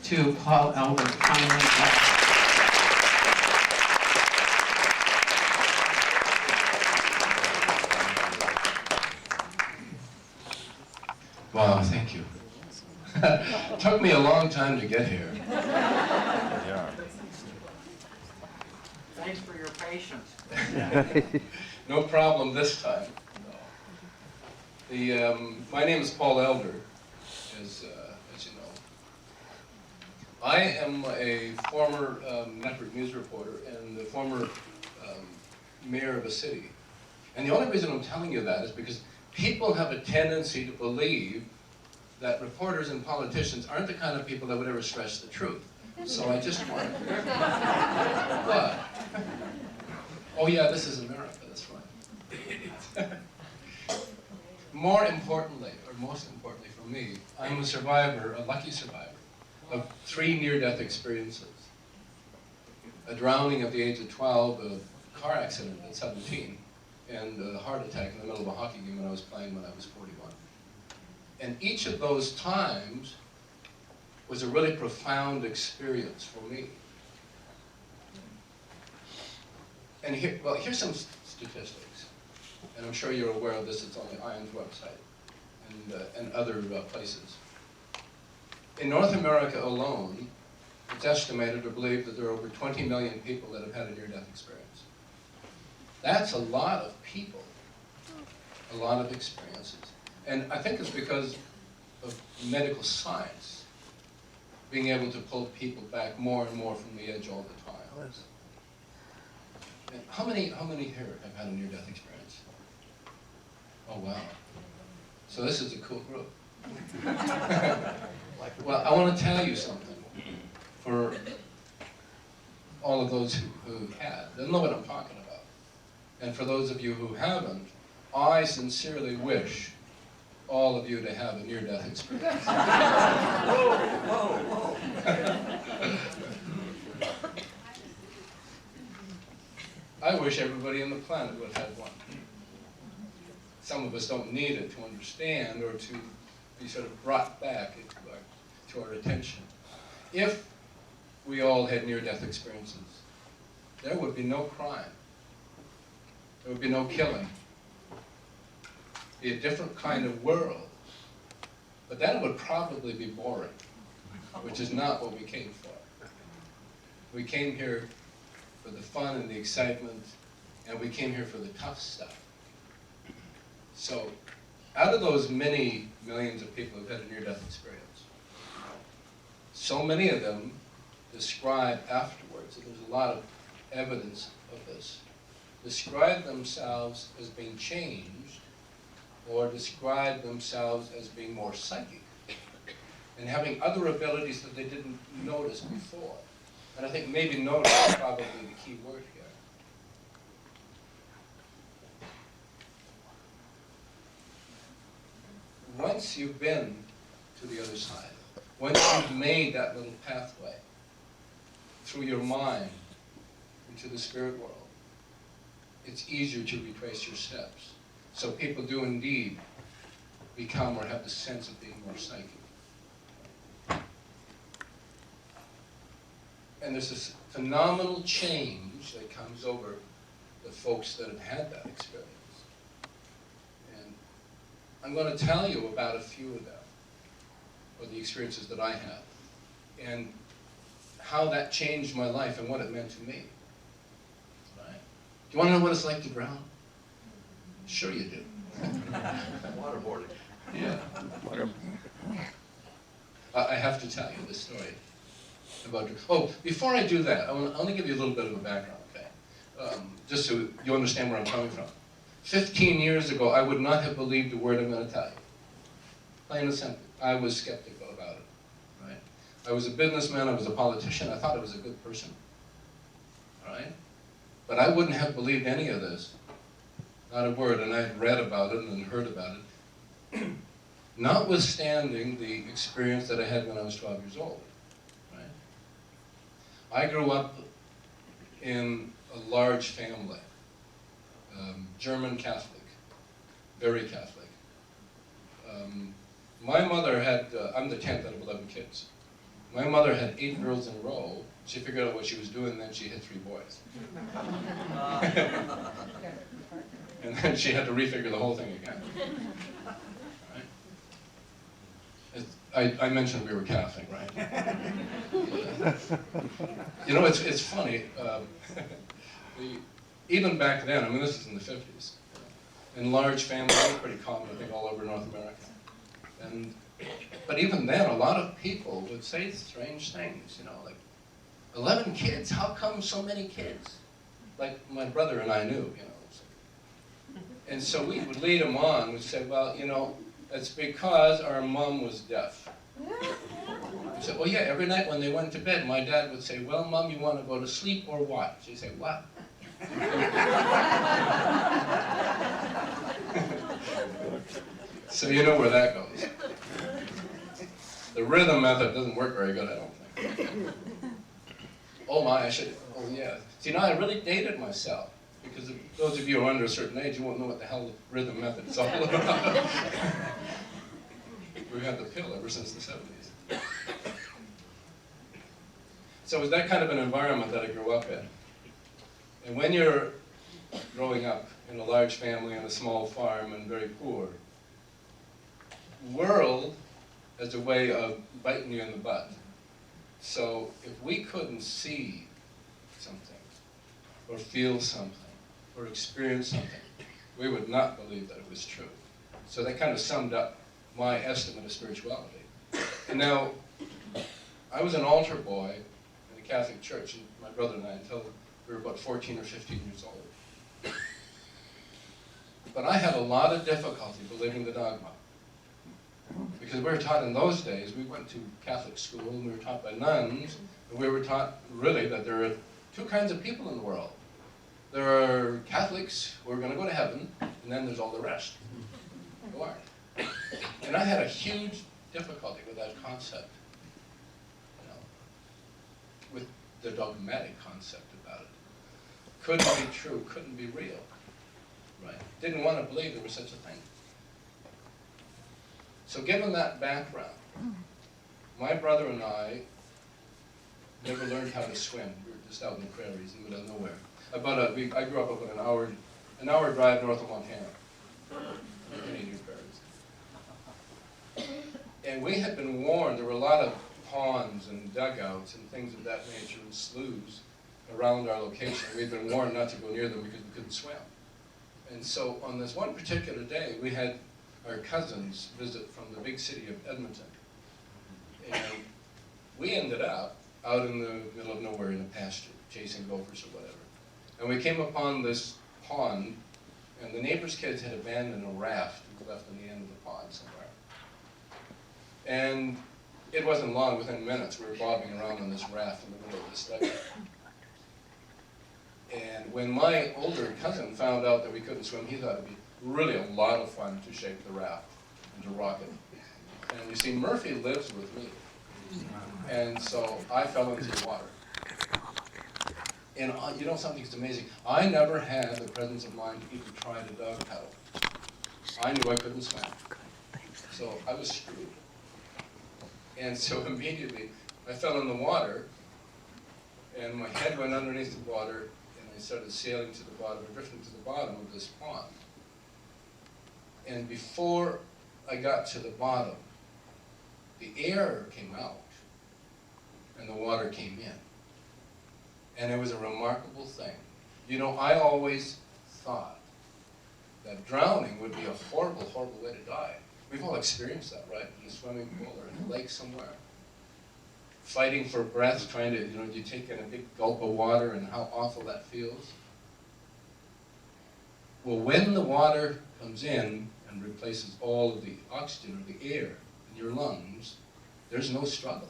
to Paul Elder kindly. Wow, thank you. Took me a long time to get here. Yeah. Thanks for your patience. No problem this time. My name is Paul Elder, as you know. I am a former network news reporter and the former mayor of a city. And the only reason I'm telling you that is because people have a tendency to believe that reporters and politicians aren't the kind of people that would ever stretch the truth. So I just want to... What? Oh yeah, this is America, that's right. More importantly, or most importantly for me, I'm a survivor, a lucky survivor, of 3 near-death experiences. A drowning at the age of 12, a car accident at 17, and a heart attack in the middle of a hockey game when I was playing when I was 41. And each of those times was a really profound experience for me. And here's some statistics. And I'm sure you're aware of this, it's on the IONS website and other places. In North America alone, it's estimated or believed that there are over 20 million people that have had a near-death experience. That's a lot of people, a lot of experiences. And I think it's because of medical science being able to pull people back more and more from the edge all the time. And how many here have had a near-death experience? Oh, wow. So this is a cool group. Well, I want to tell you something. For all of those who had, they'll know what I'm talking about. And for those of you who haven't, I sincerely wish all of you to have a near-death experience. Whoa, whoa, whoa. I wish everybody on the planet would have one. Some of us don't need it to understand or to be sort of brought back to our attention. If we all had near-death experiences, there would be no crime. There would be no killing. Be a different kind of world. But then it would probably be boring, which is not what we came for. We came here for the fun and the excitement, and we came here for the tough stuff. So, out of those many millions of people who've had a near-death experience, so many of them describe afterwards, and there's a lot of evidence of this, describe themselves as being changed or describe themselves as being more psychic and having other abilities that they didn't notice before. And I think maybe notice is probably the key word here. Once you've been to the other side, once you've made that little pathway through your mind into the spirit world, it's easier to retrace your steps. So people do indeed become or have the sense of being more psychic. And there's this phenomenal change that comes over the folks that have had that experience. And I'm going to tell you about a few of them, or the experiences that I had, and how that changed my life and what it meant to me. Right? Do you want to know what it's like to drown? Sure you do. Waterboarding. Yeah. I have to tell you this story about. Oh, before I do that, I want to give you a little bit of a background, okay? Just so you understand where I'm coming from. 15 years ago, I would not have believed the word I'm going to tell you. Plain and simple. I was skeptical about it. Right? I was a businessman. I was a politician. I thought I was a good person. All right? But I wouldn't have believed any of this. Not a word, and I had read about it and heard about it. Notwithstanding the experience that I had when I was 12 years old. Right? I grew up in a large family, German Catholic, very Catholic. My mother had, I'm the 10th out of 11 kids. My mother had 8 girls in a row. She figured out what she was doing, and then she had 3 boys. And then she had to refigure the whole thing again. Right? I mentioned we were Catholic, right? You know, it's funny. Even back then, I mean, this is in the 50s. In large families, it was pretty common, I think, all over North America. But even then, a lot of people would say strange things, you know, like, 11 kids, how come so many kids? Like my brother and I knew, you know. And so we would lead them on, we'd say, well, you know, it's because our mom was deaf. We said, well, yeah, every night when they went to bed, my dad would say, well, Mom, you want to go to sleep or what? She'd say, what? So you know where that goes. The rhythm method doesn't work very good, I don't think. Oh my, oh yeah. See, now I really dated myself, because if those of you who are under a certain age, you won't know what the hell the rhythm method is all about. We've had the pill ever since the 70s. So it was that kind of an environment that I grew up in. And when you're growing up in a large family on a small farm and very poor, the world has a way of biting you in the butt. So if we couldn't see something, or feel something, or experience something, we would not believe that it was true. So that kind of summed up my estimate of spirituality. And now, I was an altar boy in the Catholic Church, and my brother and I, until we were about 14 or 15 years old. But I had a lot of difficulty believing the dogma. Because we were taught in those days, we went to Catholic school, and we were taught by nuns, and we were taught really that there are 2 kinds of people in the world. There are Catholics who are going to go to heaven, and then there's all the rest who aren't. And I had a huge difficulty with that concept, you know, with the dogmatic concept about it. Couldn't be true, couldn't be real, right? Didn't want to believe there was such a thing. So given that background, my brother and I never learned how to swim. We were just out in the prairies in the middle of nowhere. I grew up about an hour drive north of Montana, Canadian prairies. And we had been warned, there were a lot of ponds and dugouts and things of that nature and sloughs around our location. We'd been warned not to go near them because we couldn't swim. And so on this one particular day, we had our cousins visit from the big city of Edmonton. And we ended up out in the middle of nowhere in a pasture, chasing gophers or whatever. And we came upon this pond, and the neighbor's kids had abandoned a raft left on the end of the pond somewhere. And it wasn't long, within minutes, we were bobbing around on this raft in the middle of this dugout. And when my older cousin found out that we couldn't swim, he thought it'd be really a lot of fun to shake the raft and to rock it. And you see, Murphy lives with me. And so I fell into the water. And you know something that's amazing? I never had the presence of mind to even try to dog paddle. I knew I couldn't swim. So I was screwed. And so immediately I fell in the water, and my head went underneath the water, and I started sailing to the bottom, and drifting to the bottom of this pond. And before I got to the bottom, the air came out, and the water came in. And it was a remarkable thing. You know, I always thought that drowning would be a horrible, horrible way to die. We've all experienced that, right? In a swimming pool or in a lake somewhere. Fighting for breath, trying to, you know, you take in a big gulp of water and how awful that feels. Well, when the water comes in and replaces all of the oxygen or the air in your lungs, there's no struggle.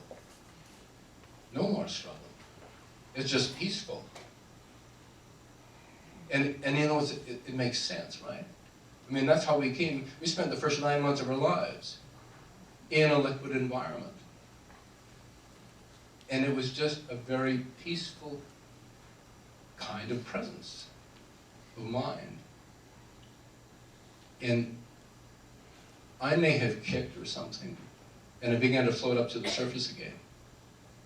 No more struggle. It's just peaceful. And you know, it makes sense, right? I mean, that's how we came. We spent the first 9 months of our lives in a liquid environment. And it was just a very peaceful kind of presence of mind. And I may have kicked or something, and it began to float up to the surface again.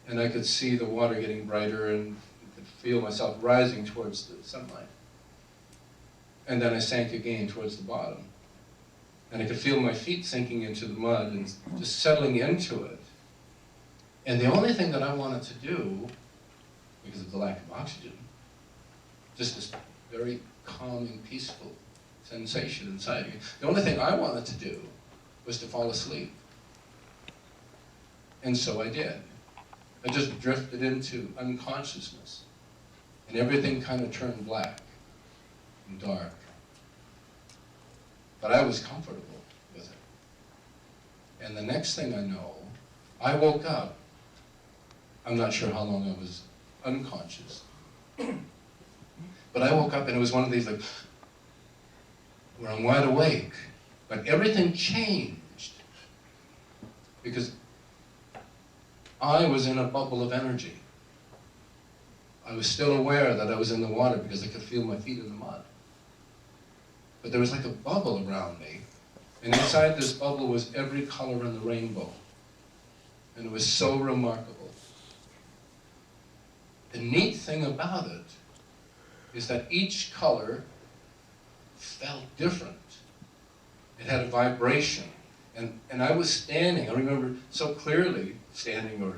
and I could see the water getting brighter and could feel myself rising towards the sunlight. And then I sank again towards the bottom. And I could feel my feet sinking into the mud and just settling into it. And the only thing that I wanted to do, because of the lack of oxygen, just this very calming, peaceful sensation inside me, the only thing I wanted to do was to fall asleep. And so I did. I just drifted into unconsciousness. And everything kind of turned black and dark. But I was comfortable with it. And the next thing I know, I woke up. I'm not sure how long I was unconscious. But I woke up and it was one of these like, where I'm wide awake. But everything changed. Because I was in a bubble of energy. I was still aware that I was in the water because I could feel my feet in the mud. But there was like a bubble around me, and inside this bubble was every color in the rainbow. And it was so remarkable. The neat thing about it is that each color felt different. It had a vibration. And I was standing, I remember so clearly standing or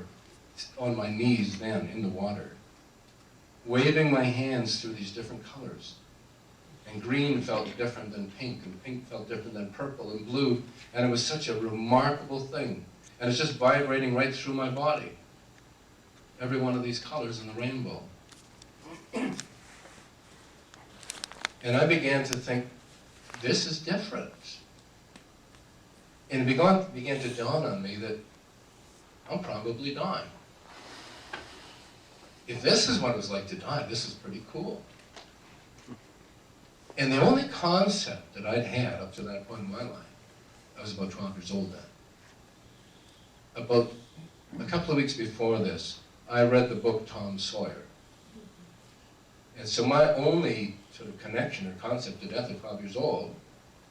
on my knees then in the water, waving my hands through these different colors. And green felt different than pink, and pink felt different than purple and blue. And it was such a remarkable thing. And it's just vibrating right through my body. Every one of these colors in the rainbow. And I began to think, this is different. And it began to dawn on me that I'm probably dying. If this is what it was like to die, this is pretty cool. And the only concept that I'd had up to that point in my life, I was about 12 years old then. About a couple of weeks before this, I read the book Tom Sawyer. And so my only sort of connection or concept to death at 12 years old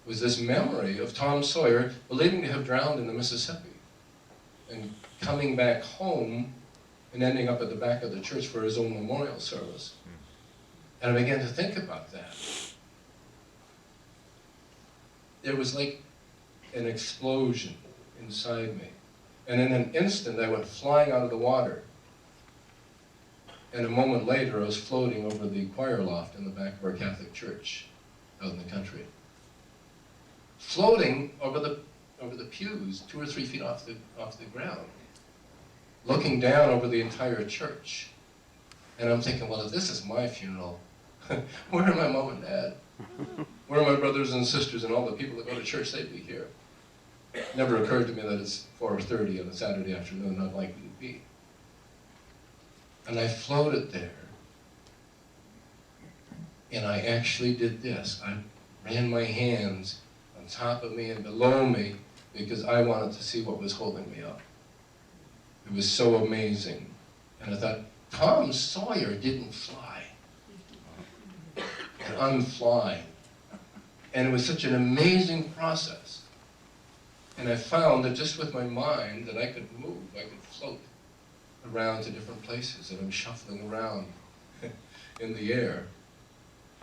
was this memory of Tom Sawyer believing to have drowned in the Mississippi and coming back home and ending up at the back of the church for his own memorial service. And I began to think about that. There was like an explosion inside me. And in an instant, I went flying out of the water. And a moment later, I was floating over the choir loft in the back of our Catholic church out in the country. Floating over the pews, 2 or 3 feet off the ground, looking down over the entire church. And I'm thinking, well, if this is my funeral, where are my mom and dad? Where are my brothers and sisters and all the people that go to church? They'd be here. It never occurred to me that it's 4:30 on a Saturday afternoon, not likely to be. And I floated there. And I actually did this. I ran my hands on top of me and below me because I wanted to see what was holding me up. It was so amazing. And I thought, Tom Sawyer didn't fly. And I'm flying. And it was such an amazing process. And I found that just with my mind that I could move, I could float around to different places, and I'm shuffling around in the air.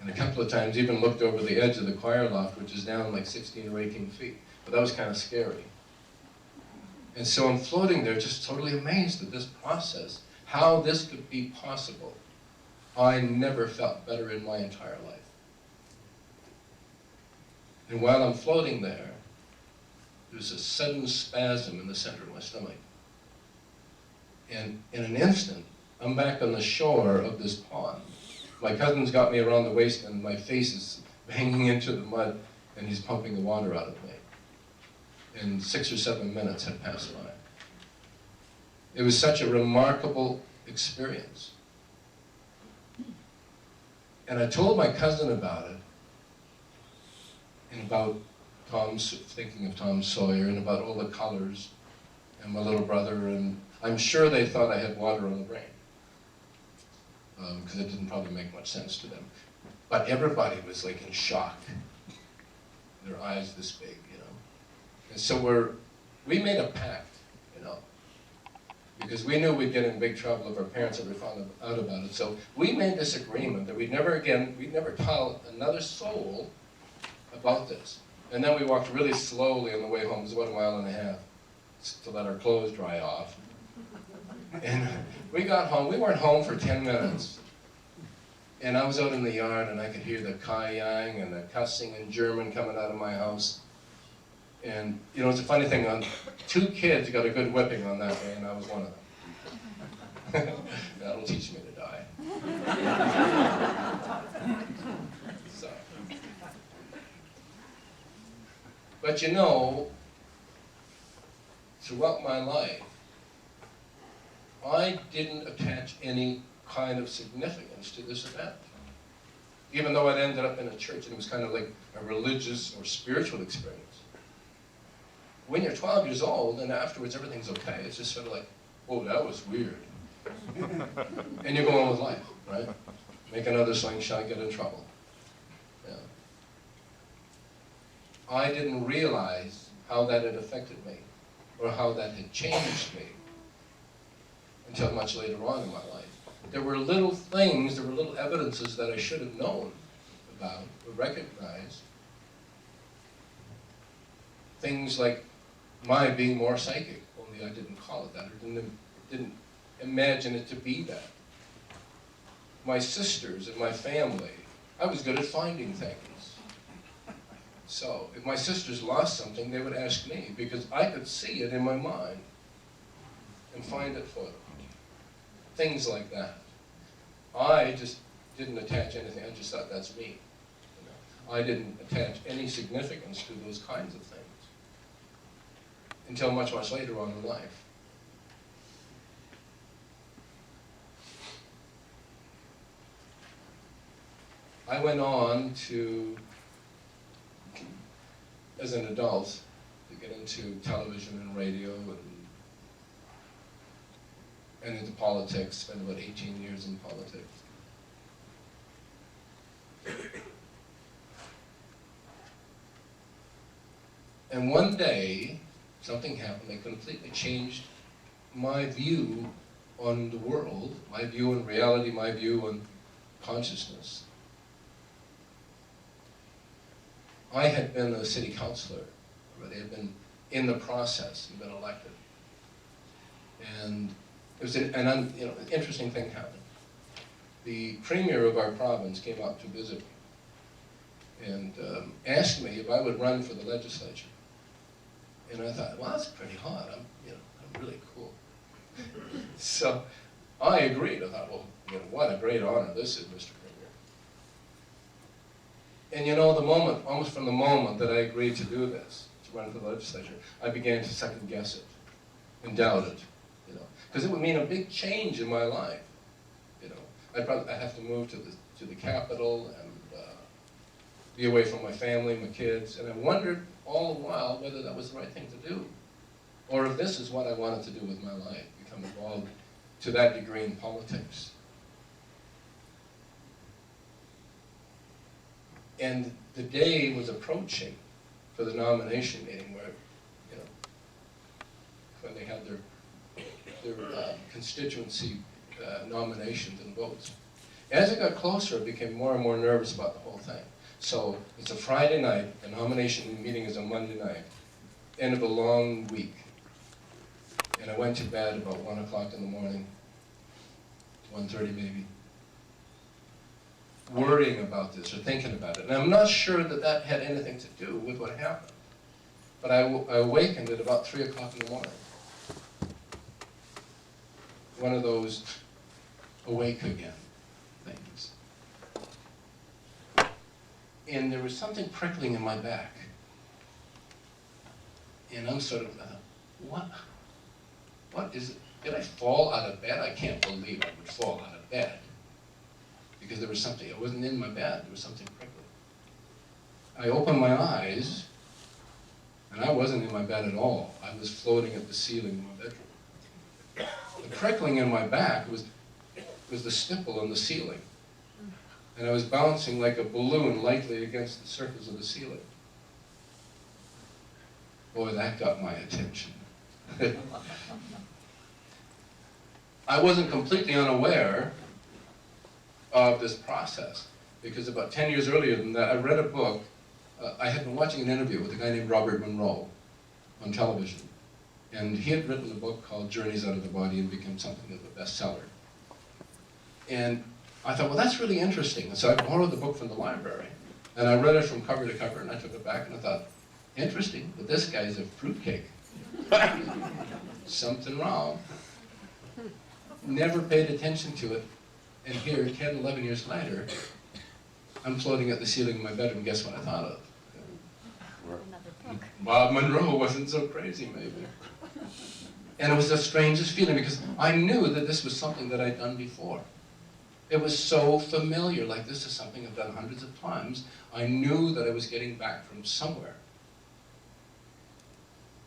And a couple of times even looked over the edge of the choir loft, which is down like 16 or 18 feet. But that was kind of scary. And so I'm floating there just totally amazed at this process, how this could be possible. I never felt better in my entire life. And while I'm floating there, there's a sudden spasm in the center of my stomach. And in an instant, I'm back on the shore of this pond. My cousin's got me around the waist and my face is hanging into the mud and he's pumping the water out of me. And 6 or 7 minutes had passed by. It was such a remarkable experience. And I told my cousin about it, and about thinking of Tom Sawyer, and about all the colors, and my little brother, and I'm sure they thought I had water on the brain, because it didn't probably make much sense to them. But everybody was like in shock. Their eyes this big, you know. And so we made a pact, you know. because we knew we'd get in big trouble if our parents ever found out about it. So we made this agreement that we'd never tell another soul about this. And then we walked really slowly on the way home. It was about 1.5 miles to let our clothes dry off. And we got home. We weren't home for 10 minutes. And I was out in the yard, and I could hear the kayang and the cussing in German coming out of my house. And, you know, it's a funny thing. 2 kids got a good whipping on that day, and I was one of them. That'll teach me to die. So. But you know, throughout my life, I didn't attach any kind of significance to this event. Even though it ended up in a church and it was kind of like a religious or spiritual experience. When you're 12 years old and afterwards everything's okay, it's just sort of like, oh, that was weird. And you go on with life, right? Make another slingshot, get in trouble. Yeah. I didn't realize how that had affected me or how that had changed me until much later on in my life. There were little things, there were little evidences that I should have known about or recognized. Things like my being more psychic, only I didn't call it that, or didn't imagine it to be that. My sisters and my family, I was good at finding things. So if my sisters lost something, they would ask me because I could see it in my mind and find it for them. Things like that. I just didn't attach anything. I just thought that's me. You know? I didn't attach any significance to those kinds of things until much, much later on in life. I went on to, as an adult, to get into television and radio and into politics, spent about 18 years in politics. And one day, something happened that completely changed my view on the world, my view on reality, my view on consciousness. I had been a city councillor, already had been in the process and been elected. And it was an interesting thing happened. The premier of our province came out to visit me and asked me if I would run for the legislature. And I thought, well, that's pretty hot. I'm really cool. So I agreed. I thought, well, what a great honor this is, Mr. Premier. And you know, almost from the moment that I agreed to do this, to run for the legislature, I began to second guess it and doubt it. Because it would mean a big change in my life. I'd have to move to the capital and be away from my family, my kids, and I wondered all the while whether that was the right thing to do, or if this is what I wanted to do with my life, become involved to that degree in politics. And the day was approaching for the nomination meeting where, when they had their constituency nominations and votes. As it got closer, I became more and more nervous about the whole thing. So it's a Friday night, the nomination meeting is a Monday night, end of a long week. And I went to bed about 1 o'clock in the morning, 1:30 maybe, worrying about this or thinking about it. And I'm not sure that that had anything to do with what happened. But I awakened at about 3 o'clock in the morning. One of those awake again things. And there was something prickling in my back. And I'm sort of, what is it? Did I fall out of bed? I can't believe I would fall out of bed. Because there was something, I wasn't in my bed, there was something prickling. I opened my eyes, and I wasn't in my bed at all. I was floating at the ceiling in my bedroom. The prickling in my back was the stipple on the ceiling. And I was bouncing like a balloon lightly against the surface of the ceiling. Boy, that got my attention. I wasn't completely unaware of this process, because about 10 years earlier than that, I read a book. I had been watching an interview with a guy named Robert Monroe on television. And he had written a book called Journeys Out of the Body and became something of a bestseller. And I thought, well, that's really interesting. And so I borrowed the book from the library. And I read it from cover to cover, and I took it back, and I thought, interesting, but this guy's a fruitcake. Something wrong. Never paid attention to it. And here, 10, 11 years later, I'm floating at the ceiling of my bedroom. Guess what I thought of? Another book. Bob Monroe wasn't so crazy, maybe. And it was the strangest feeling, because I knew that this was something that I'd done before. It was so familiar, like this is something I've done hundreds of times. I knew that I was getting back from somewhere.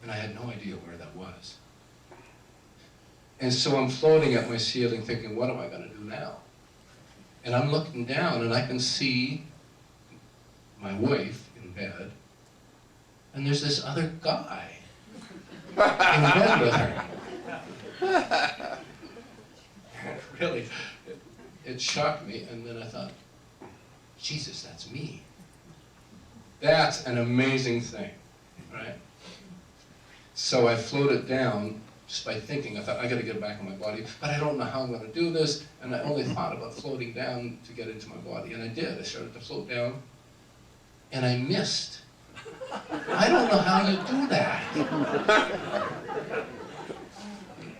And I had no idea where that was. And so I'm floating at my ceiling thinking, what am I going to do now? And I'm looking down, and I can see my wife in bed, and there's this other guy in bed with her. Really, it shocked me, and then I thought, Jesus, that's me. That's an amazing thing, right? So I floated down just by thinking. I thought, I got to get back in my body, but I don't know how I'm going to do this, and I only thought about floating down to get into my body, and I did. I started to float down, and I missed. I don't know how you do that.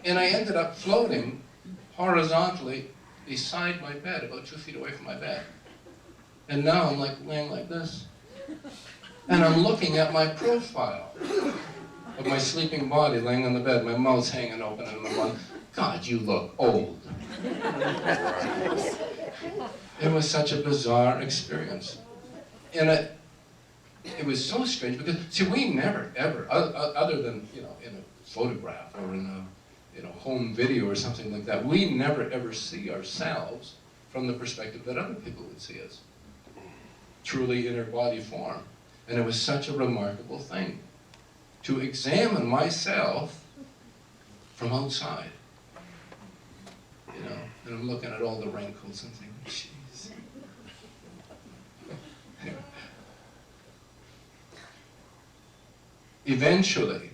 And I ended up floating horizontally beside my bed, about 2 feet away from my bed. And now I'm like laying like this. And I'm looking at my profile of my sleeping body laying on the bed, my mouth's hanging open, and I'm like, God, you look old. It was such a bizarre experience. And it was so strange because, see, we never, ever, other than, in a photograph or in a home video or something like that, we never, ever see ourselves from the perspective that other people would see us. Truly inner body form. And it was such a remarkable thing to examine myself from outside. And I'm looking at all the wrinkles and thinking, jeez. Eventually,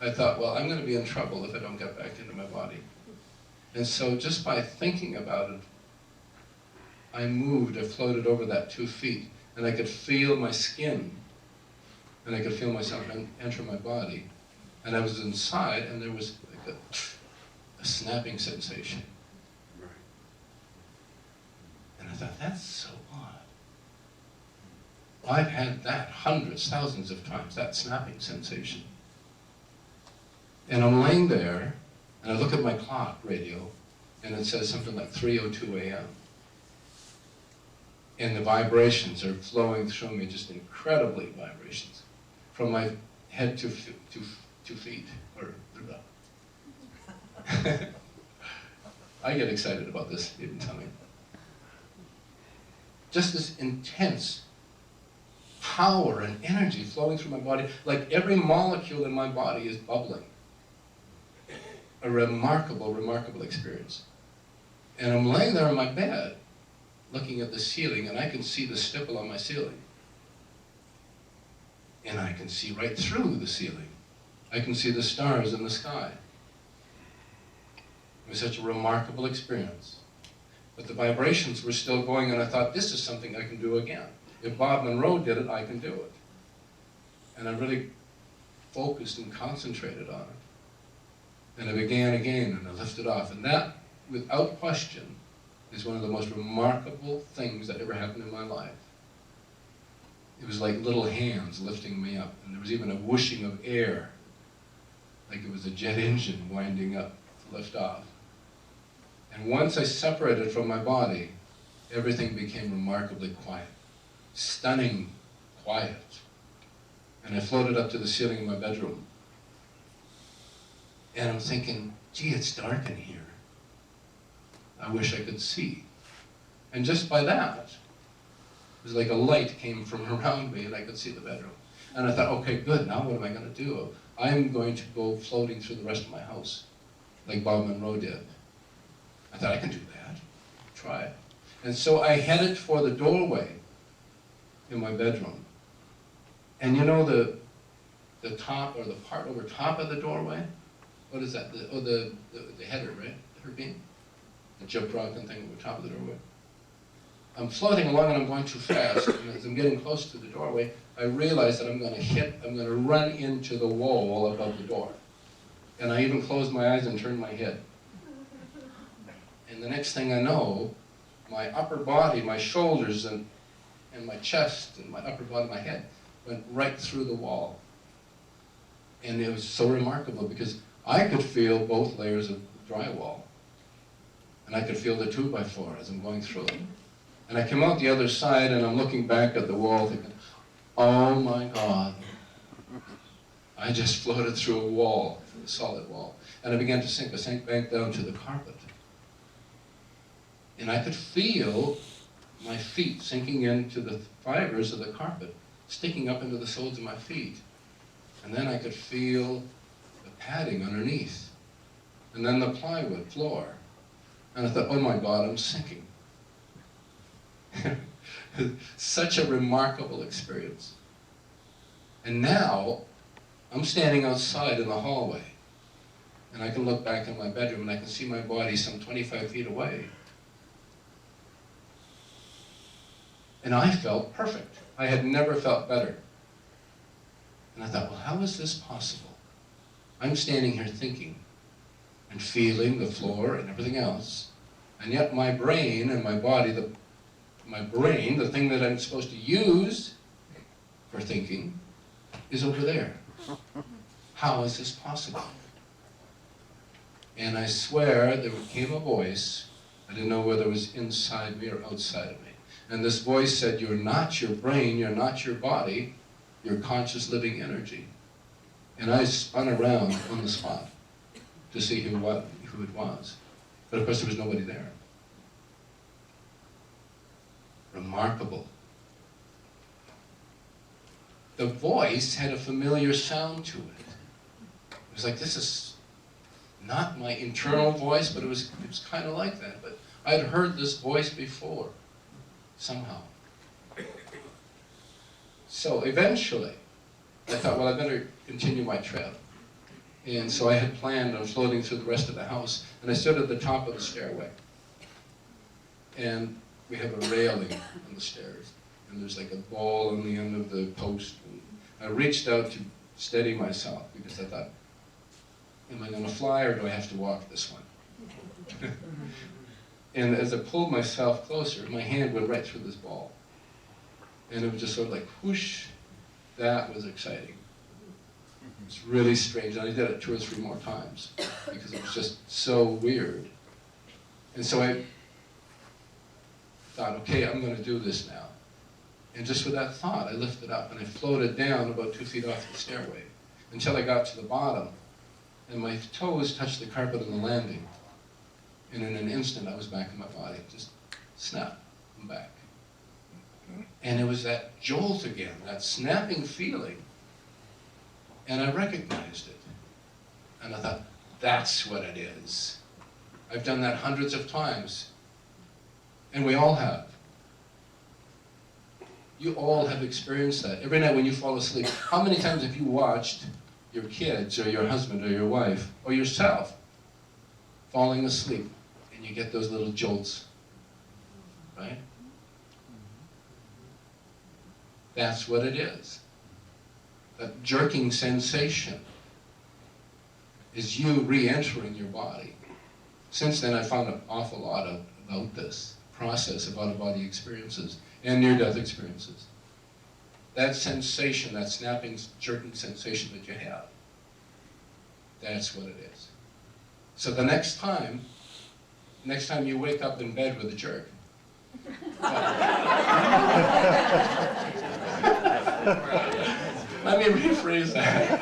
I thought, well, I'm going to be in trouble if I don't get back into my body. And so just by thinking about it, I floated over that 2 feet, and I could feel my skin, and I could feel myself enter my body. And I was inside, and there was like a snapping sensation. And I thought, that's so odd. I've had that hundreds, thousands of times, that snapping sensation. And I'm laying there, and I look at my clock radio, and it says something like 3:02 a.m. And the vibrations are flowing through me, just incredibly vibrations, from my head to 2 feet, or I get excited about this, even telling. Just this intense power and energy flowing through my body, like every molecule in my body is bubbling. A remarkable, remarkable experience. And I'm laying there on my bed, looking at the ceiling, and I can see the stipple on my ceiling. And I can see right through the ceiling. I can see the stars in the sky. It was such a remarkable experience. But the vibrations were still going, and I thought, this is something I can do again. If Bob Monroe did it, I can do it. And I really focused and concentrated on it. And I began again, and I lifted off. And that, without question, is one of the most remarkable things that ever happened in my life. It was like little hands lifting me up, and there was even a whooshing of air, like it was a jet engine winding up to lift off. And once I separated from my body, everything became remarkably quiet, stunning quiet. And I floated up to the ceiling of my bedroom. And I'm thinking, gee, it's dark in here. I wish I could see. And just by that, it was like a light came from around me and I could see the bedroom. And I thought, okay, good, now what am I going to do? I'm going to go floating through the rest of my house, like Bob Monroe did. I thought, I can do that. Try it. And so I headed for the doorway in my bedroom. And you know the top, or the part over top of the doorway? What is that? The header, right? The header beam? The jump rock and thing over top of the doorway. I'm floating along and I'm going too fast. And as I'm getting close to the doorway, I realize that I'm going to run into the wall above the door. And I even closed my eyes and turned my head. And the next thing I know, my upper body, my shoulders and my chest and my upper body, my head, went right through the wall. And it was so remarkable because I could feel both layers of drywall. And I could feel the 2x4 as I'm going through it. And I came out the other side and I'm looking back at the wall thinking, oh my God, I just floated through a wall, a solid wall. And I began to sink. I sank back down to the carpet. And I could feel my feet sinking into the fibers of the carpet, sticking up into the soles of my feet. And then I could feel the padding underneath. And then the plywood floor. And I thought, oh my God, I'm sinking. Such a remarkable experience. And now, I'm standing outside in the hallway. And I can look back in my bedroom and I can see my body some 25 feet away. And I felt perfect. I had never felt better. And I thought, well, how is this possible? I'm standing here thinking and feeling the floor and everything else. And yet my brain and my body, my brain, the thing that I'm supposed to use for thinking, is over there. How is this possible? And I swear there came a voice. I didn't know whether it was inside me or outside of me. And this voice said, you're not your brain, you're not your body, you're conscious living energy. And I spun around on the spot to see who it was. But of course there was nobody there. Remarkable. The voice had a familiar sound to it. It was like, this is not my internal voice, but it was kind of like that. But I'd heard this voice before, somehow. So eventually, I thought, well, I better continue my trip. And so I had planned on floating through the rest of the house, and I stood at the top of the stairway. And we have a railing on the stairs, and there's like a ball on the end of the post. And I reached out to steady myself, because I thought, am I going to fly, or do I have to walk this one? And as I pulled myself closer, my hand went right through this ball. And it was just sort of like, whoosh. That was exciting. It's really strange. And I did it 2 or 3 more times because it was just so weird. And so I thought, okay, I'm going to do this now. And just with that thought, I lifted up and I floated down about 2 feet off the stairway until I got to the bottom. And my toes touched the carpet on the landing. And in an instant, I was back in my body. Just snap, I'm back. And it was that jolt again, that snapping feeling. And I recognized it. And I thought, that's what it is. I've done that hundreds of times. And we all have. You all have experienced that. Every night when you fall asleep, how many times have you watched your kids or your husband or your wife or yourself falling asleep and you get those little jolts, right? That's what it is. That jerking sensation is you re-entering your body. Since then, I found an awful lot about this process of out-of-body experiences and near-death experiences. That sensation, that snapping, jerking sensation that you have, that's what it is. So the next time you wake up in bed with a jerk, let me rephrase that.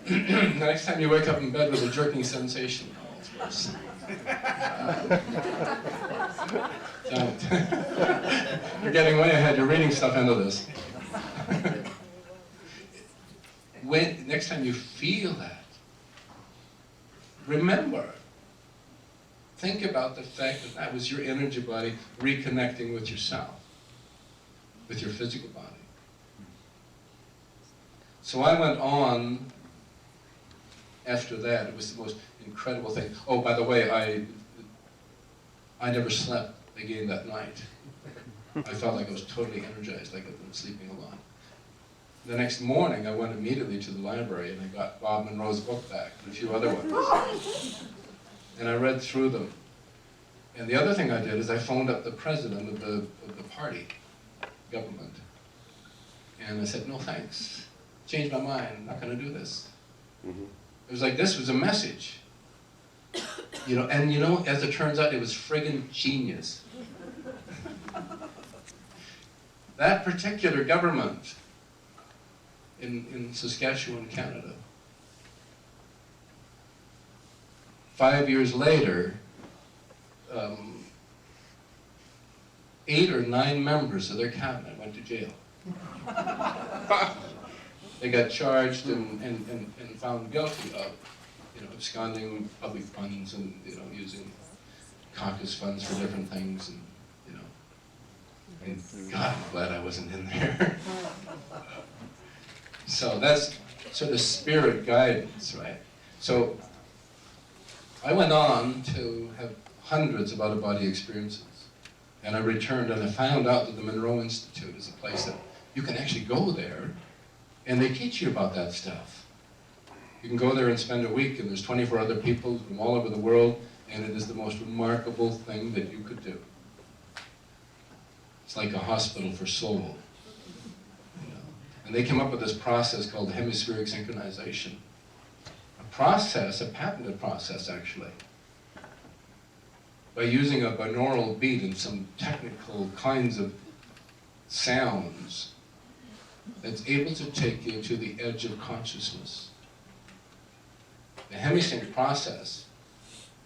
The next time you wake up in bed with a jerking sensation, it's worse. Don't. You're getting way ahead. You're reading stuff into this. Next time you feel that, remember think about the fact that that was your energy body reconnecting with yourself, with your physical body. So I went on after that. It was the most incredible thing. Oh, by the way, I never slept again that night. I felt like I was totally energized, like I'd been sleeping a lot. The next morning, I went immediately to the library and I got Bob Monroe's book back and a few other ones. And I read through them. And the other thing I did is I phoned up the president of the party, government. And I said, no thanks. Changed my mind, I'm not going to do this. It was like this was a message. You know, and you know, as it turns out, it was friggin' genius. That particular government in Saskatchewan, Canada, 5 years later, 8 or 9 members of their cabinet went to jail. They got charged and found guilty of, you know, absconding public funds and, you know, using caucus funds for different things, and, you know, and God, I'm glad I wasn't in there. So that's sort of spirit guidance, right? So I went on to have hundreds of out-of-body experiences, and I returned and I found out that the Monroe Institute is a place that you can actually go there and they teach you about that stuff. You can go there and spend a week, and there's 24 other people from all over the world, and it is the most remarkable thing that you could do. It's like a hospital for soul. You know? And they came up with this process called hemispheric synchronization. A process, a patented process actually, by using a binaural beat and some technical kinds of sounds that's able to take you to the edge of consciousness. The hemisync process,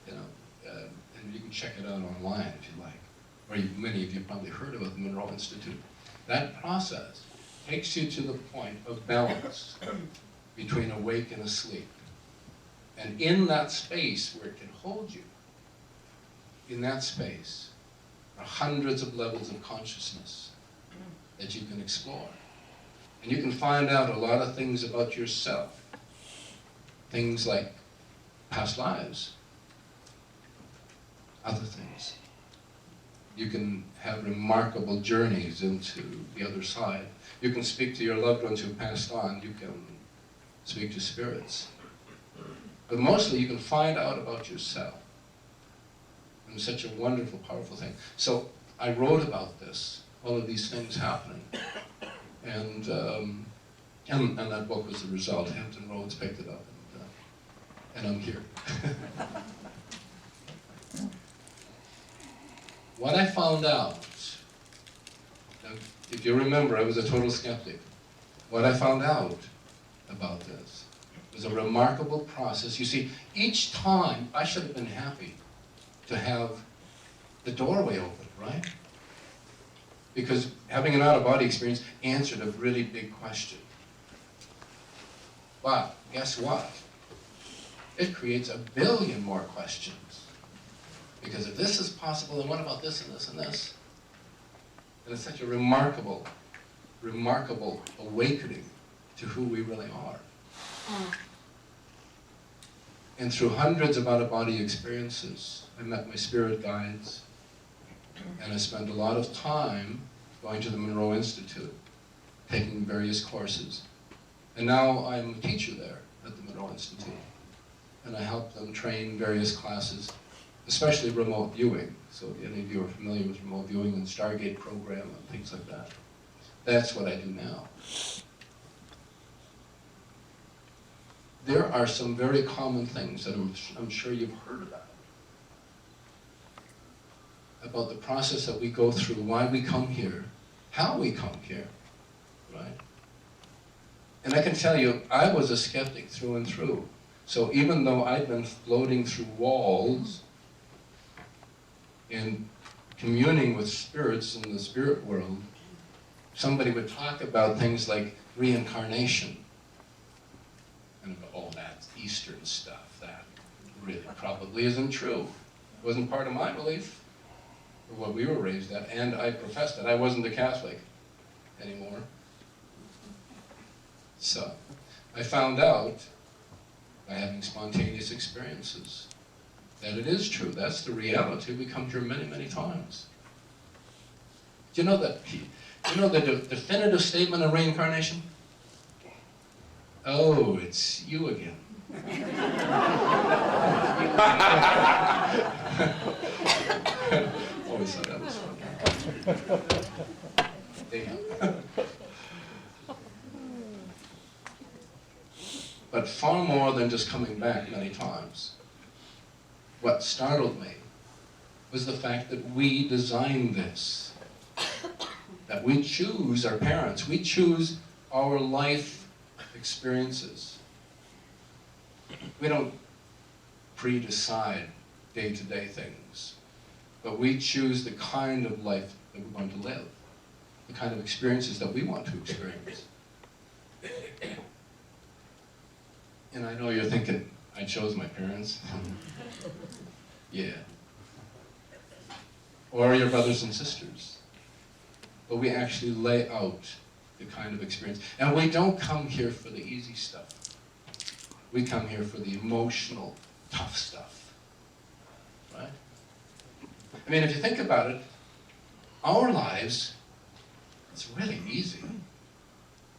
you know, and you can check it out online if you like, or many of you probably heard about the Monroe Institute. That process takes you to the point of balance between awake and asleep. And in that space where it can hold you, in that space are hundreds of levels of consciousness that you can explore. And you can find out a lot of things about yourself. Things like past lives, other things. You can have remarkable journeys into the other side. You can speak to your loved ones who passed on. You can speak to spirits. But mostly you can find out about yourself. And it's such a wonderful, powerful thing. So I wrote about this, all of these things happening. And that book was the result. Hampton Roads picked it up, and I'm here. What I found out, now, if you remember, I was a total skeptic. What I found out about this was a remarkable process. You see, each time I should have been happy to have the doorway open, right? Because having an out-of-body experience answered a really big question. But guess what? It creates a billion more questions. Because if this is possible, then what about this and this and this? And it's such a remarkable, remarkable awakening to who we really are. And through hundreds of out-of-body experiences, I met my spirit guides, and I spent a lot of time going to the Monroe Institute, taking various courses. And now I'm a teacher there at the Monroe Institute. And I help them train various classes, especially remote viewing. So if any of you are familiar with remote viewing and the Stargate program and things like that, that's what I do now. There are some very common things that I'm sure you've heard about the process that we go through, why we come here, how we come here, right? And I can tell you, I was a skeptic through and through. So even though I'd been floating through walls and communing with spirits in the spirit world, somebody would talk about things like reincarnation. And I go, oh, that's Eastern stuff. That really probably isn't true. Wasn't part of my belief, or what we were raised at, and I professed it. I wasn't a Catholic anymore. So, I found out, by having spontaneous experiences, that it is true. That's the reality. We come here many, many times. Do you know that? You know the definitive statement of reincarnation? Oh, it's you again. Always thought that was fun. Damn. But far more than just coming back many times, what startled me was the fact that we designed this. That we choose our parents, we choose our life experiences. We don't pre-decide day-to-day things, but we choose the kind of life that we're going to live, the kind of experiences that we want to experience. And I know you're thinking, I chose my parents. Yeah. Or your brothers and sisters. But we actually lay out the kind of experience. And we don't come here for the easy stuff. We come here for the emotional, tough stuff. Right? I mean, if you think about it, our lives, it's really easy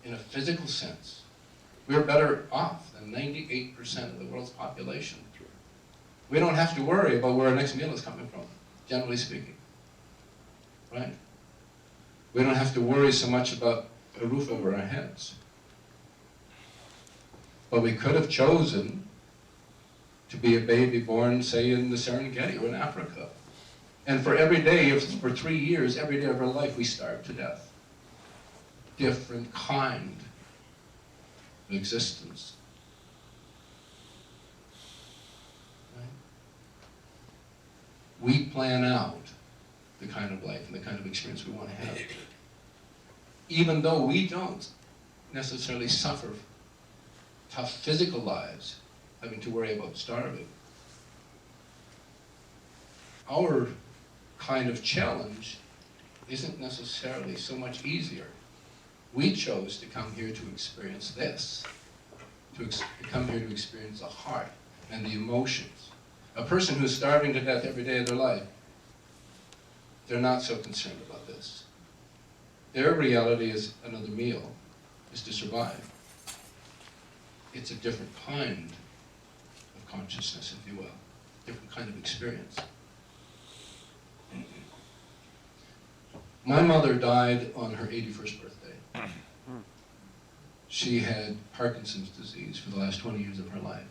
in a physical sense. We're better off than 98% of the world's population. We don't have to worry about where our next meal is coming from, generally speaking. Right? We don't have to worry so much about a roof over our heads. But we could have chosen to be a baby born, say, in the Serengeti or in Africa. And for every day, for 3 years, every day of our life, we starved to death. Different kind of existence. Right? We plan out the kind of life and the kind of experience we want to have. Even though we don't necessarily suffer tough physical lives, having to worry about starving. Our kind of challenge isn't necessarily so much easier. We chose to come here to experience this, to come here to experience the heart and the emotions. A person who's starving to death every day of their life, they're not so concerned about this. Their reality is another meal, is to survive. It's a different kind of consciousness, if you will, different kind of experience. My mother died on her 81st birthday. She had Parkinson's disease for the last 20 years of her life.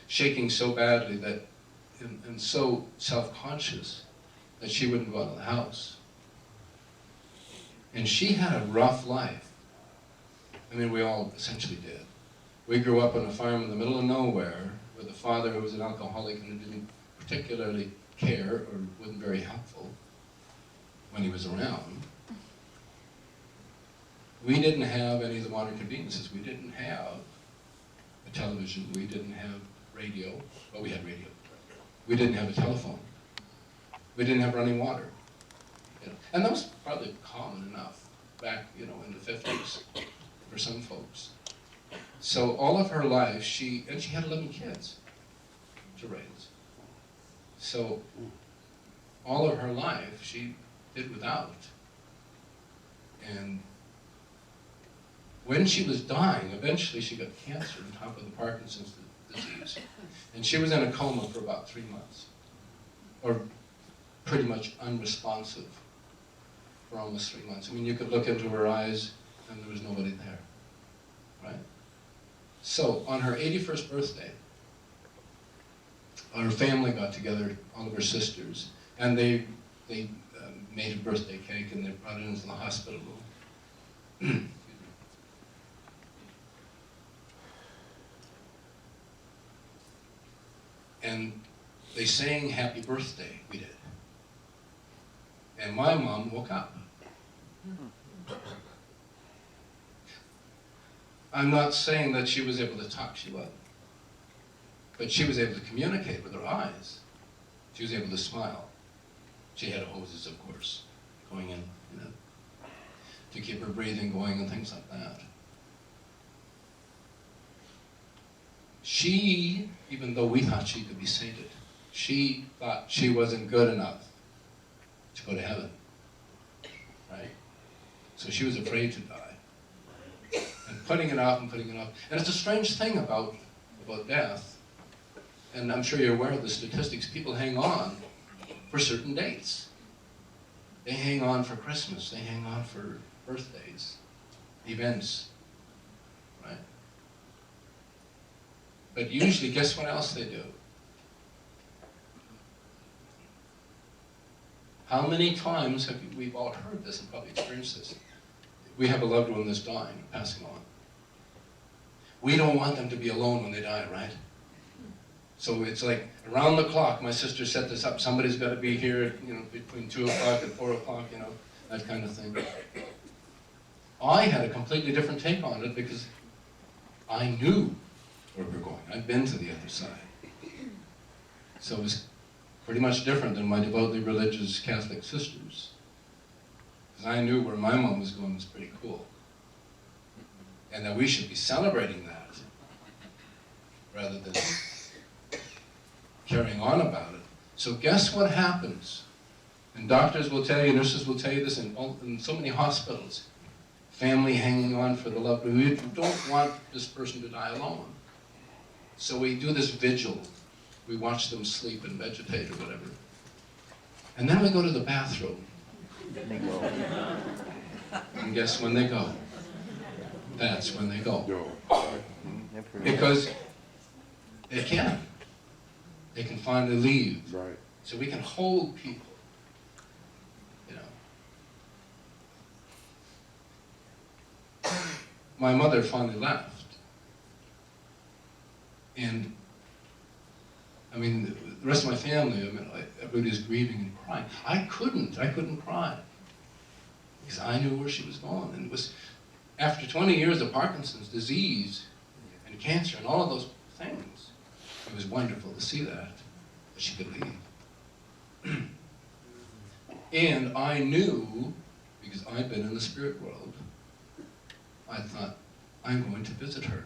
Shaking so badly that, and so self-conscious that she wouldn't go out of the house. And she had a rough life. I mean, we all essentially did. We grew up on a farm in the middle of nowhere with a father who was an alcoholic and who didn't particularly care or wasn't very helpful when he was around. We didn't have any of the modern conveniences. We didn't have a television. We didn't have radio. Well, we had radio. We didn't have a telephone. We didn't have running water. You know, and that was probably common enough back, in the 50s for some folks. So all of her life, she had 11 kids to raise. So all of her life, she did without. And when she was dying, eventually she got cancer on top of the Parkinson's disease. And she was in a coma for about 3 months, or pretty much unresponsive for almost 3 months. I mean, you could look into her eyes and there was nobody there, right? So on her 81st birthday, our family got together, all of her sisters, and they made a birthday cake and they brought it into the hospital room. And they sang happy birthday, we did. And my mom woke up. I'm not saying that she was able to talk, she wasn't. But she was able to communicate with her eyes. She was able to smile. She had hoses, of course, going in, to keep her breathing going and things like that. She, even though we thought she could be sainted, she thought she wasn't good enough to go to heaven, right? So she was afraid to die. And putting it off and putting it off. And it's a strange thing about death, and I'm sure you're aware of the statistics, people hang on for certain dates. They hang on for Christmas, they hang on for birthdays, events, right? But usually, guess what else they do? How many times have we've all heard this and probably experienced this? We have a loved one that's dying, passing on. We don't want them to be alone when they die, right? So it's like around the clock. My sister set this up. Somebody's got to be here, between 2 o'clock and 4 o'clock, that kind of thing. I had a completely different take on it because I knew where we were going. I'd been to the other side. So it was pretty much different than my devoutly religious Catholic sisters. Because I knew where my mom was going was pretty cool. And that we should be celebrating that rather than carrying on about it. So guess what happens? And doctors will tell you, nurses will tell you this in so many hospitals. Family hanging on for the loved one. We don't want this person to die alone. So we do this vigil. We watch them sleep and vegetate or whatever. And then we go to the bathroom. And guess when they go? That's when they go. Because they can. They can finally leave. Right. So we can hold people. My mother finally left. And the rest of my family, everybody's grieving and crying. I couldn't cry. Because I knew where she was going. And it was after 20 years of Parkinson's disease and cancer and all of those things, it was wonderful to see that she could leave. And I knew, because I'd been in the spirit world, I thought, I'm going to visit her.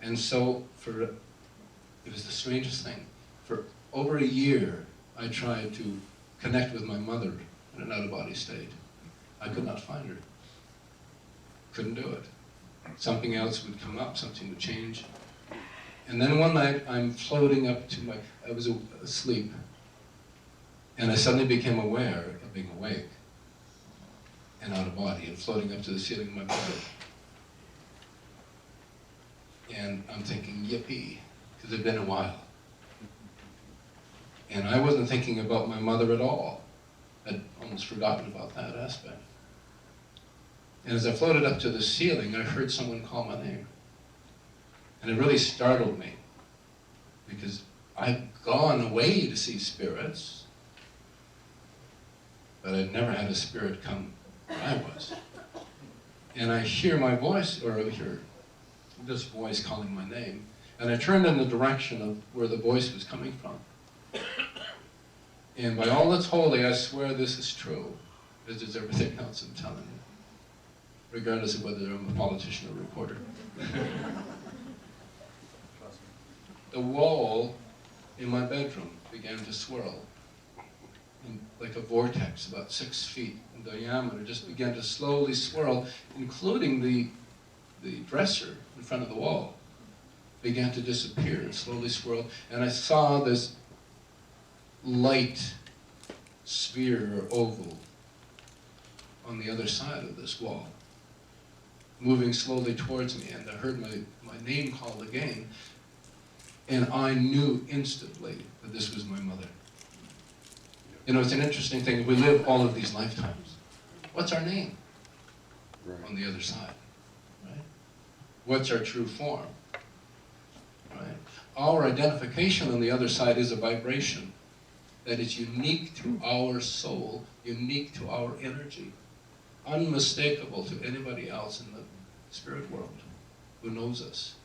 And so it was the strangest thing. For over a year, I tried to connect with my mother in an out-of-body state. I could not find her. Couldn't do it. Something else would come up, something would change. And then one night, I'm floating up to I was asleep, and I suddenly became aware of being awake and out of body and floating up to the ceiling of my bedroom. And I'm thinking, yippee, because it'd been a while. And I wasn't thinking about my mother at all. I'd almost forgotten about that aspect. And as I floated up to the ceiling, I heard someone call my name. And it really startled me, because I'd gone away to see spirits, but I'd never had a spirit come where I was. And I hear my voice, or I hear this voice calling my name, and I turned in the direction of where the voice was coming from. And by all that's holy, I swear this is true, as is everything else I'm telling you, regardless of whether I'm a politician or a reporter. The wall in my bedroom began to swirl, and like a vortex about 6 feet in diameter, just began to slowly swirl, including the dresser in front of the wall began to disappear and slowly swirl, and I saw this light sphere or oval on the other side of this wall, moving slowly towards me, and I heard my name called again, and I knew instantly that this was my mother. It's an interesting thing. We live all of these lifetimes. What's our name? Right. On the other side, right? What's our true form, right? Our identification on the other side is a vibration that is unique to our soul, unique to our energy, unmistakable to anybody else in the spirit world who knows us.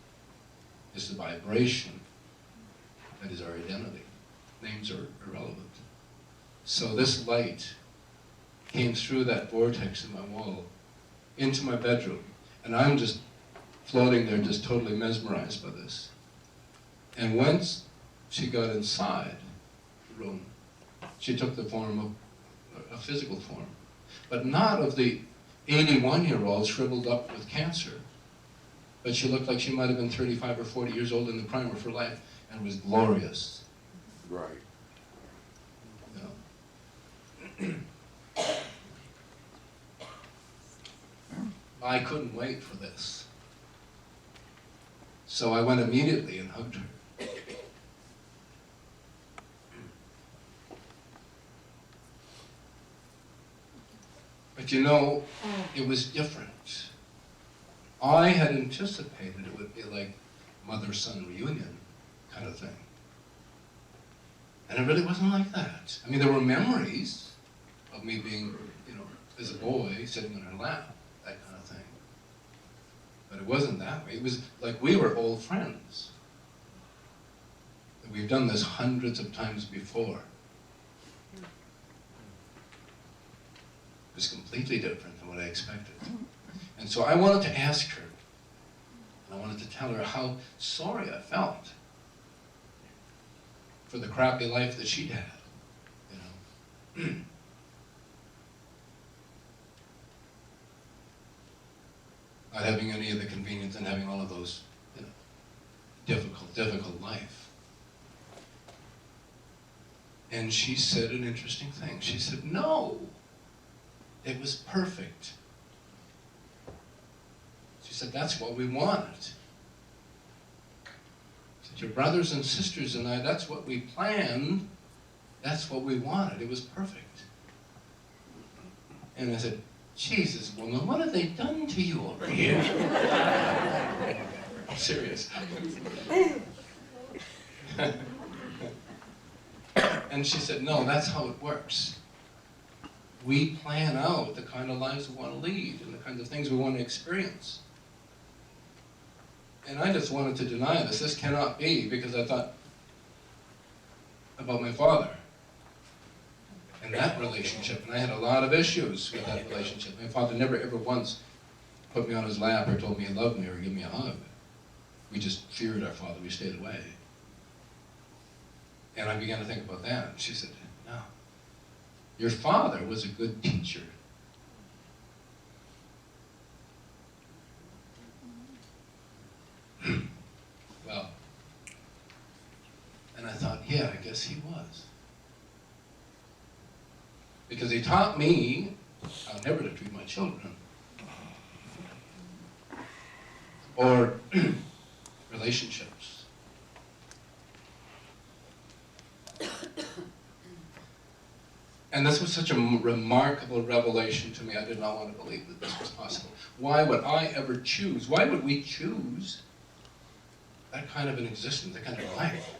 It's the vibration That is our identity. Names are irrelevant. So this light came through that vortex in my wall into my bedroom. And I'm just floating there, just totally mesmerized by this. And once she got inside the room, she took the form of a physical form, but not of the 81-year-old shriveled up with cancer. But she looked like she might have been 35 or 40 years old in the prime of her life, and was glorious. Right. You know? I couldn't wait for this. So I went immediately and hugged her. But you know, it was different. I had anticipated it would be like mother-son reunion kind of thing. And it really wasn't like that. I mean, there were memories of me being, you know, as a boy, sitting on her lap, that kind of thing. But it wasn't that way. It was like we were old friends. We've done this hundreds of times before. It was completely different than what I expected. And so I wanted to ask her, and I wanted to tell her how sorry I felt for the crappy life that she'd had, you know. Not having any of the convenience and having all of those, you know, difficult life. And she said an interesting thing. She said, no, it was perfect. She said, that's what we wanted. She said, your brothers and sisters and I, that's what we planned. That's what we wanted. It was perfect. And I said, Jesus, woman, what have they done to you over here? I'm serious. And she said, no, that's how it works. We plan out the kind of lives we want to lead and the kinds of things we want to experience. And I just wanted to deny this. This cannot be, because I thought about my father and that relationship. And I had a lot of issues with that relationship. My father never ever once put me on his lap or told me he loved me or gave me a hug. We just feared our father. We stayed away. And I began to think about that. And she said, no, your father was a good teacher. Well, and I thought, yeah, I guess he was. Because he taught me how never to treat my children. Or relationships. And this was such a remarkable revelation to me. I did not want to believe that this was possible. Why would I ever choose? Why would we choose that kind of an existence, that kind of life?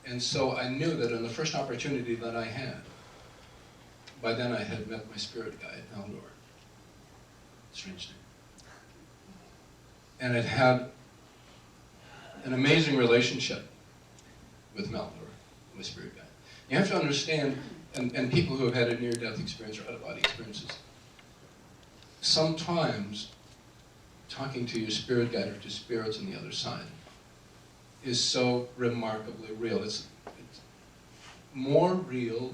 And so I knew that in the first opportunity that I had, by then I had met my spirit guide, Haldor. Strange name. And I'd had an amazing relationship with Maldor, my spirit guide. You have to understand, and people who have had a near-death experience or out-of-body experiences, sometimes talking to your spirit guide or to spirits on the other side is so remarkably real. It's more real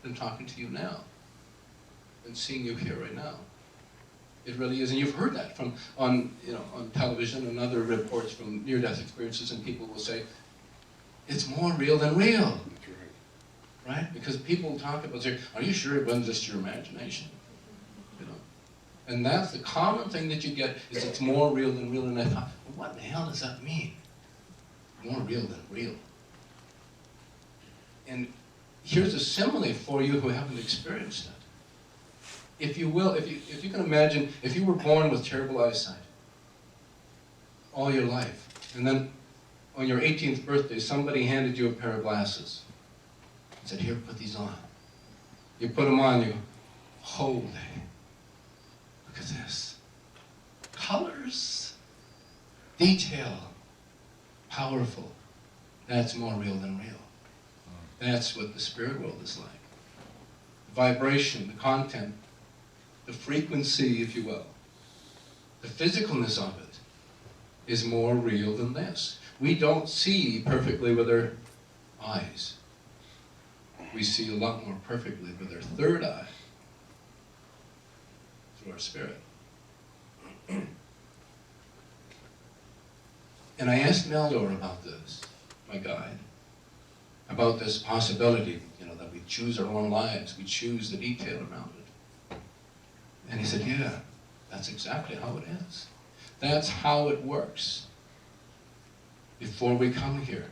than talking to you now, than seeing you here right now. It really is, and you've heard that from on television and other reports from near-death experiences, and people will say, it's more real than real. Right? Because people talk about, say, are you sure it wasn't just your imagination? You know? And that's the common thing that you get, is it's more real than real. And I thought, well, what the hell does that mean? More real than real. And here's a simile for you who haven't experienced it. If you will, if you can imagine, if you were born with terrible eyesight all your life, and then on your 18th birthday, somebody handed you a pair of glasses and said, here, put these on. You put them on, you, holy, look at this. Colors, detail, powerful. That's more real than real. That's what the spirit world is like. The vibration, the content, the frequency, if you will, the physicalness of it is more real than this. We don't see perfectly with our eyes. We see a lot more perfectly with our third eye, through our spirit. And I asked Meldor about this, my guide, about this possibility, that we choose our own lives, we choose the detail around it. And he said, yeah, that's exactly how it is. That's how it works. Before we come here,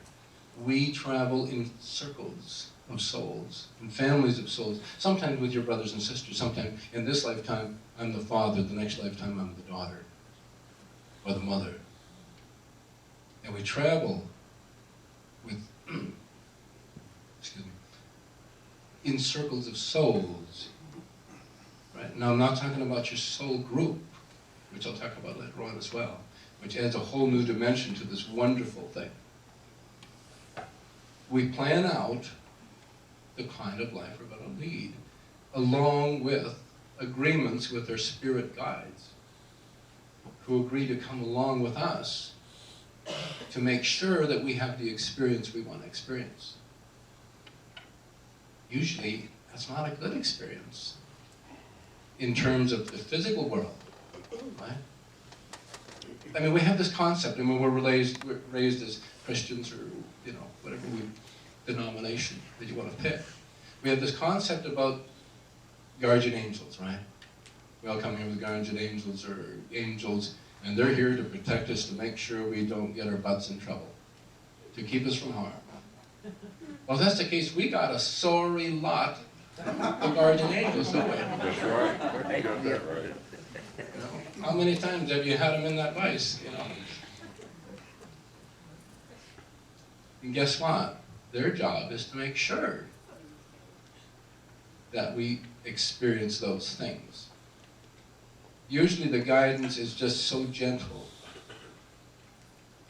we travel in circles of souls, in families of souls, sometimes with your brothers and sisters, sometimes in this lifetime, I'm the father, the next lifetime, I'm the daughter, or the mother. And we travel with, excuse me, in circles of souls. Right? Now, I'm not talking about your soul group, which I'll talk about later on as well, which adds a whole new dimension to this wonderful thing. We plan out the kind of life we're going to lead, along with agreements with our spirit guides, who agree to come along with us to make sure that we have the experience we want to experience. Usually, that's not a good experience in terms of the physical world, right? I mean, we have this concept, and when we're raised as Christians or, whatever denomination that you want to pick, we have this concept about guardian angels, right? We all come here with guardian angels or angels, and they're here to protect us, to make sure we don't get our butts in trouble, to keep us from harm. Well, if that's the case, we got a sorry lot of guardian angels, don't we? That's right. You got that right. How many times have you had them in that vice, And guess what? Their job is to make sure that we experience those things. Usually the guidance is just so gentle.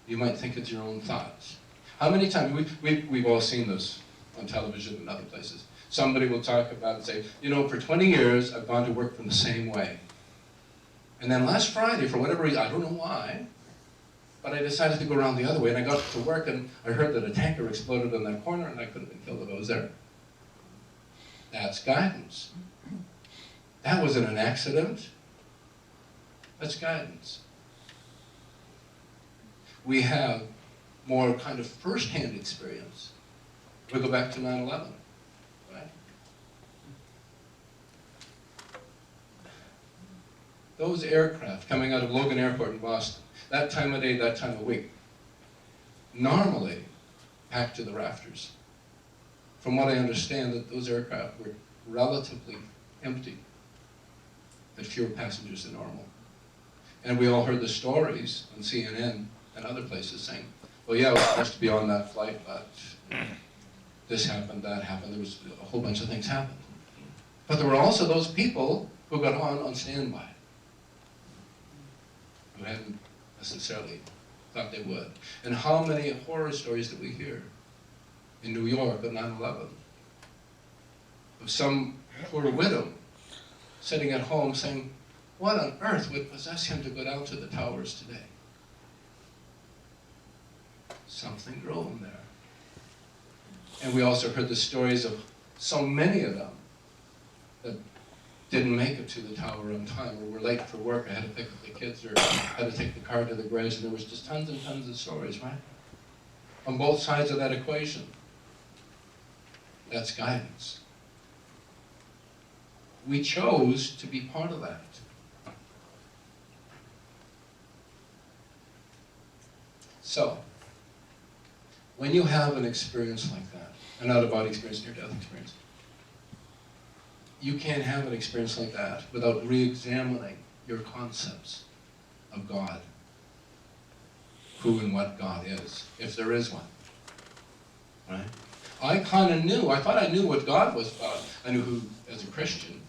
You might think it's your own thoughts. How many times, we've all seen this on television and other places. Somebody will talk about and say, for 20 years I've gone to work from the same way. And then last Friday, for whatever reason, I don't know why, but I decided to go around the other way, and I got to work, and I heard that a tanker exploded in that corner, and I could have been killed if I was there. That's guidance. That wasn't an accident. That's guidance. We have more kind of first-hand experience. We go back to 9/11, right? Those aircraft coming out of Logan Airport in Boston, that time of day, that time of week, normally packed to the rafters. From what I understand, that those aircraft were relatively empty, had fewer passengers than normal. And we all heard the stories on CNN and other places saying, well, yeah, we're supposed to be on that flight, but this happened, that happened, there was a whole bunch of things happened. But there were also those people who got on standby, who hadn't necessarily thought they would. And how many horror stories did we hear in New York on 9/11 of some poor widow sitting at home saying, what on earth would possess him to go down to the towers today? Something drove him there. And we also heard the stories of so many of them that didn't make it to the tower on time, or were late for work, I had to pick up the kids, or had to take the car to the garage, and there was just tons and tons of stories, right? On both sides of that equation. That's guidance. We chose to be part of that. So, when you have an experience like that, an out-of-body experience, near-death experience, you can't have an experience like that without re-examining your concepts of God, who and what God is, if there is one, right? I kind of knew, I thought I knew what God was about. I knew who, as a Christian,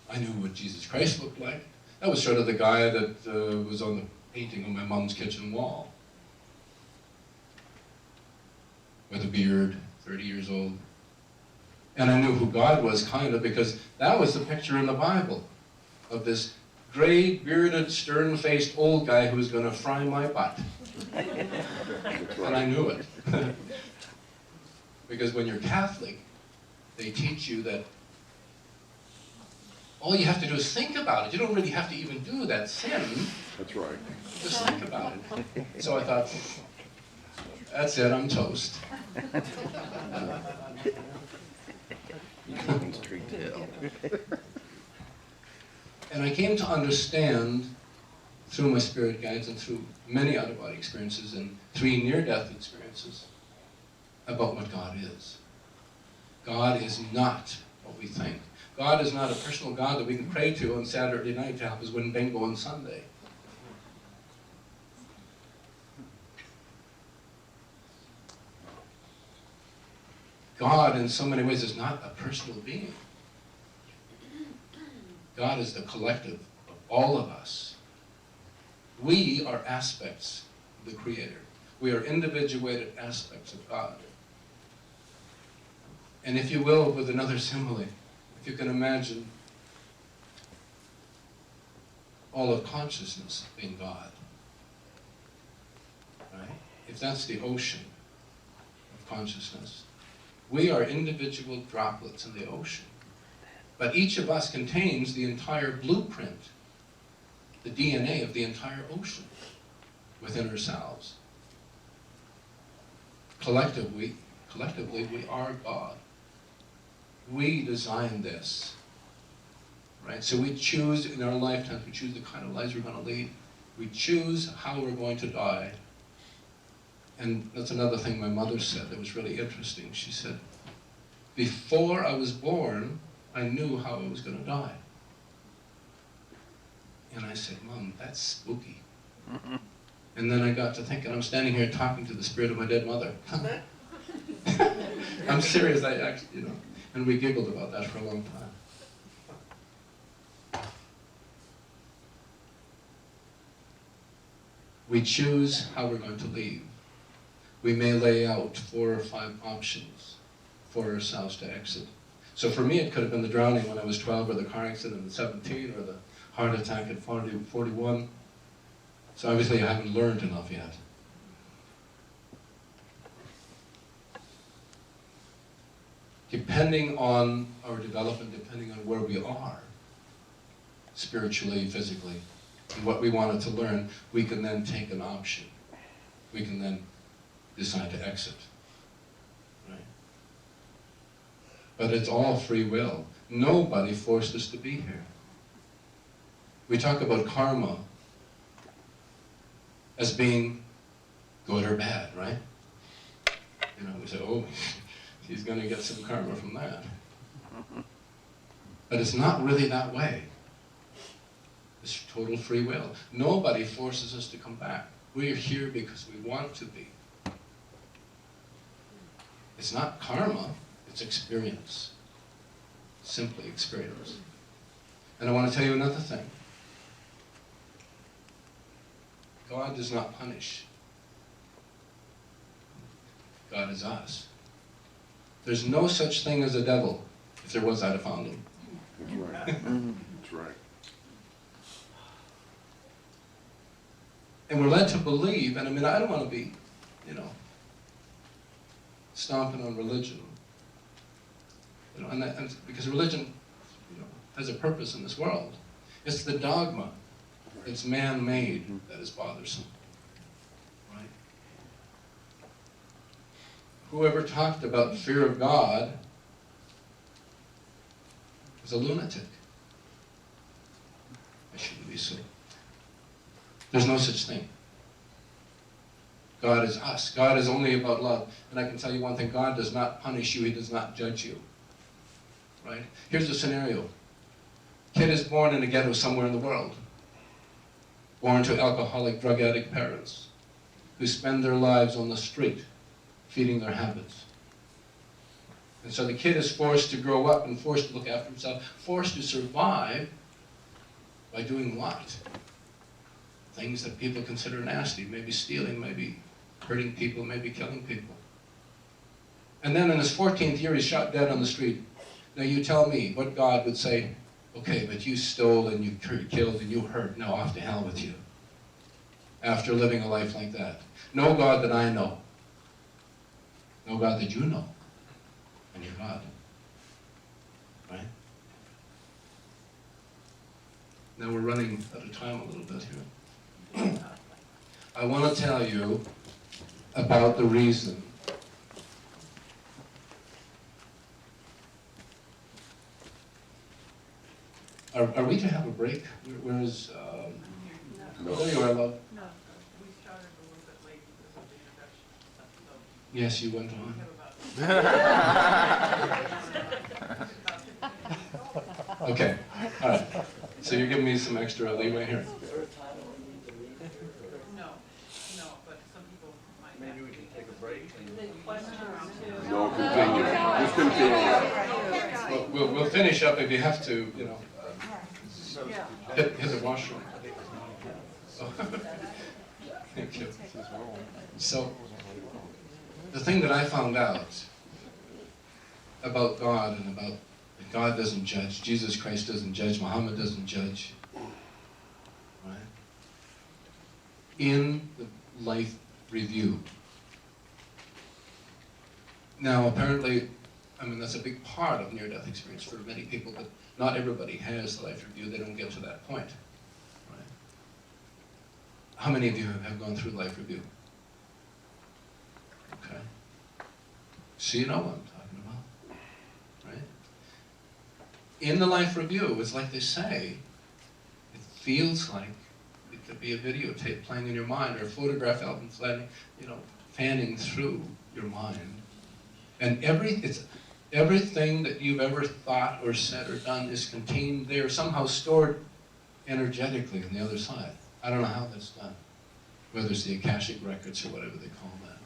I knew what Jesus Christ looked like. That was sort of the guy that was on the painting on my mom's kitchen wall. with a beard, 30 years old. And I knew who God was, kind of, because that was the picture in the Bible of this gray, bearded, stern-faced old guy who was going to fry my butt. And I knew it. Because when you're Catholic, they teach you that all you have to do is think about it. You don't really have to even do that sin. That's right. Just think about it. So I thought, that's it, I'm toast. And I came to understand through my spirit guides and through many out-of-body experiences and 3 near-death experiences about what God is. God is not what we think. God is not a personal God that we can pray to on Saturday night to help us win bingo on Sunday. God, in so many ways, is not a personal being. God is the collective of all of us. We are aspects of the Creator. We are individuated aspects of God. And if you will, with another simile, if you can imagine all of consciousness being God, right? If that's the ocean of consciousness, we are individual droplets in the ocean. But each of us contains the entire blueprint, the DNA of the entire ocean within ourselves. Collectively, we are God. We designed this, right? So we choose in our lifetimes, we choose the kind of lives we're going to lead. We choose how we're going to die. And that's another thing my mother said that was really interesting. She said, before I was born, I knew how I was going to die. And I said, Mom, that's spooky. And then I got to thinking, I'm standing here talking to the spirit of my dead mother. I'm serious, I actually, and we giggled about that for a long time. We choose how we're going to leave. We may lay out 4 or 5 options for ourselves to exit. So for me, it could have been the drowning when I was 12, or the car accident at 17, or the heart attack at 41. So obviously I haven't learned enough yet. Depending on our development, depending on where we are, spiritually, physically, and what we wanted to learn, we can then take an option. We can then decide to exit. Right? But it's all free will. Nobody forced us to be here. We talk about karma as being good or bad, right? We say, oh, he's going to get some karma from that. But it's not really that way. It's total free will. Nobody forces us to come back. We're here because we want to be. It's not karma, it's experience. Simply experience. And I want to tell you another thing. God does not punish. God is us. There's no such thing as a devil. If there was, I'd have found him. That's right. That's right. And we're led to believe, and I don't want to be, stomping on religion. And because religion, has a purpose in this world. It's the dogma. It's man-made that is bothersome. Right? Whoever talked about fear of God was a lunatic. I shouldn't be so. There's no such thing. God is us. God is only about love. And I can tell you one thing, God does not punish you, He does not judge you. Right? Here's a scenario. Kid is born in a ghetto somewhere in the world. Born to alcoholic, drug addict parents who spend their lives on the street feeding their habits. And so the kid is forced to grow up and forced to look after himself, forced to survive by doing what? Things that people consider nasty, maybe stealing, maybe hurting people, maybe killing people. And then in his 14th year, he's shot dead on the street. Now you tell me what God would say, okay, but you stole and you killed and you hurt, now off to hell with you. After living a life like that. No God that I know. No God that you know. And your God. Right? Now we're running out of time a little bit here. I want to tell you about the reason Are we to have a break? Where is, No. there you are, love. No, we started a little bit late because of the introduction, so Yes, you went on. we have about. Okay, all right. So you're giving me some extra leeway here. No, but some people might. Maybe we can take a break and. Question around two. No, continue. Just continue. We'll finish up if you have to, you know, Yeah. hit the washroom. Oh. Thank you. So, the thing that I found out about God and about that God doesn't judge, Jesus Christ doesn't judge, Muhammad doesn't judge, right? In the life review. Now, apparently, I mean, that's a big part of near-death experience for many people, but not everybody has the life review. They don't get to that point. Right? How many of you have gone through life review? Okay. So you know what I'm talking about, right? In the life review, it's like they say, it feels like it could be a videotape playing in your mind or a photograph album fanning through your mind. And everything that you've ever thought or said or done is contained there, somehow stored energetically on the other side. I don't know how that's done, whether it's the Akashic records or whatever they call that.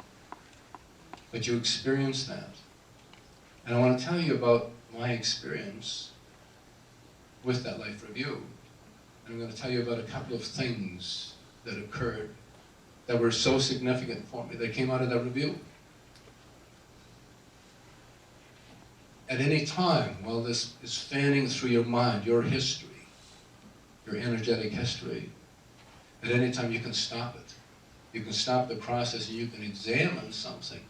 But you experience that. And I want to tell you about my experience with that life review. And I'm going to tell you about a couple of things that occurred that were so significant for me. They came out of that review. At any time, while this is fanning through your mind, your history, your energetic history, at any time you can stop it. You can stop the process and you can examine something,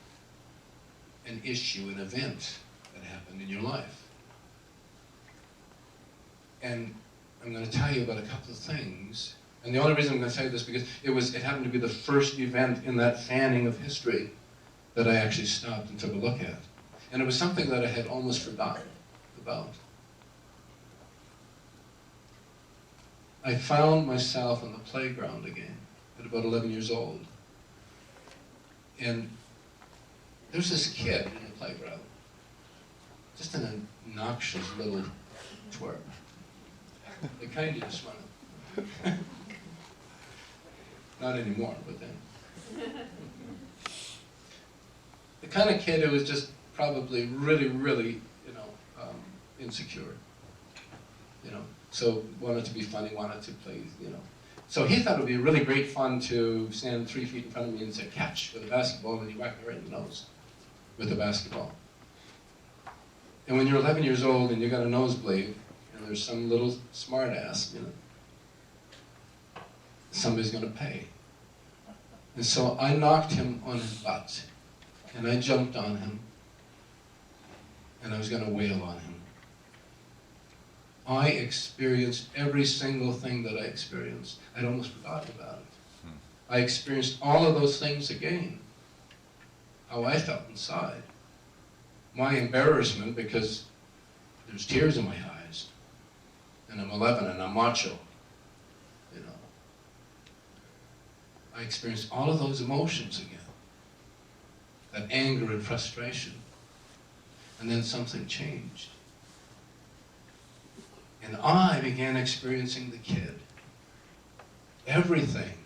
an issue, an event that happened in your life. And I'm going to tell you about a couple of things. And the only reason I'm going to tell you this is because it happened to be the first event in that fanning of history that I actually stopped and took a look at. And it was something that I had almost forgotten about. I found myself on the playground again at about 11 years old. And there's this kid in the playground, just an obnoxious little twerp. The kind you just want to... Not anymore, but then. The kind of kid who was just probably really, really, insecure. So wanted to be funny, wanted to play, So he thought it would be really great fun to stand 3 feet in front of me and say, catch, with a basketball, and he whacked me right in the nose with a basketball. And when you're 11 years old and you got a nosebleed, and there's some little smart ass, somebody's going to pay. And so I knocked him on his butt, and I jumped on him, and I was going to wail on him. I experienced every single thing that I experienced. I'd almost forgotten about it. I experienced all of those things again. How I felt inside. My embarrassment, because there's tears in my eyes, and I'm 11 and I'm macho, I experienced all of those emotions again. That anger and frustration. And then something changed. And I began experiencing the kid. Everything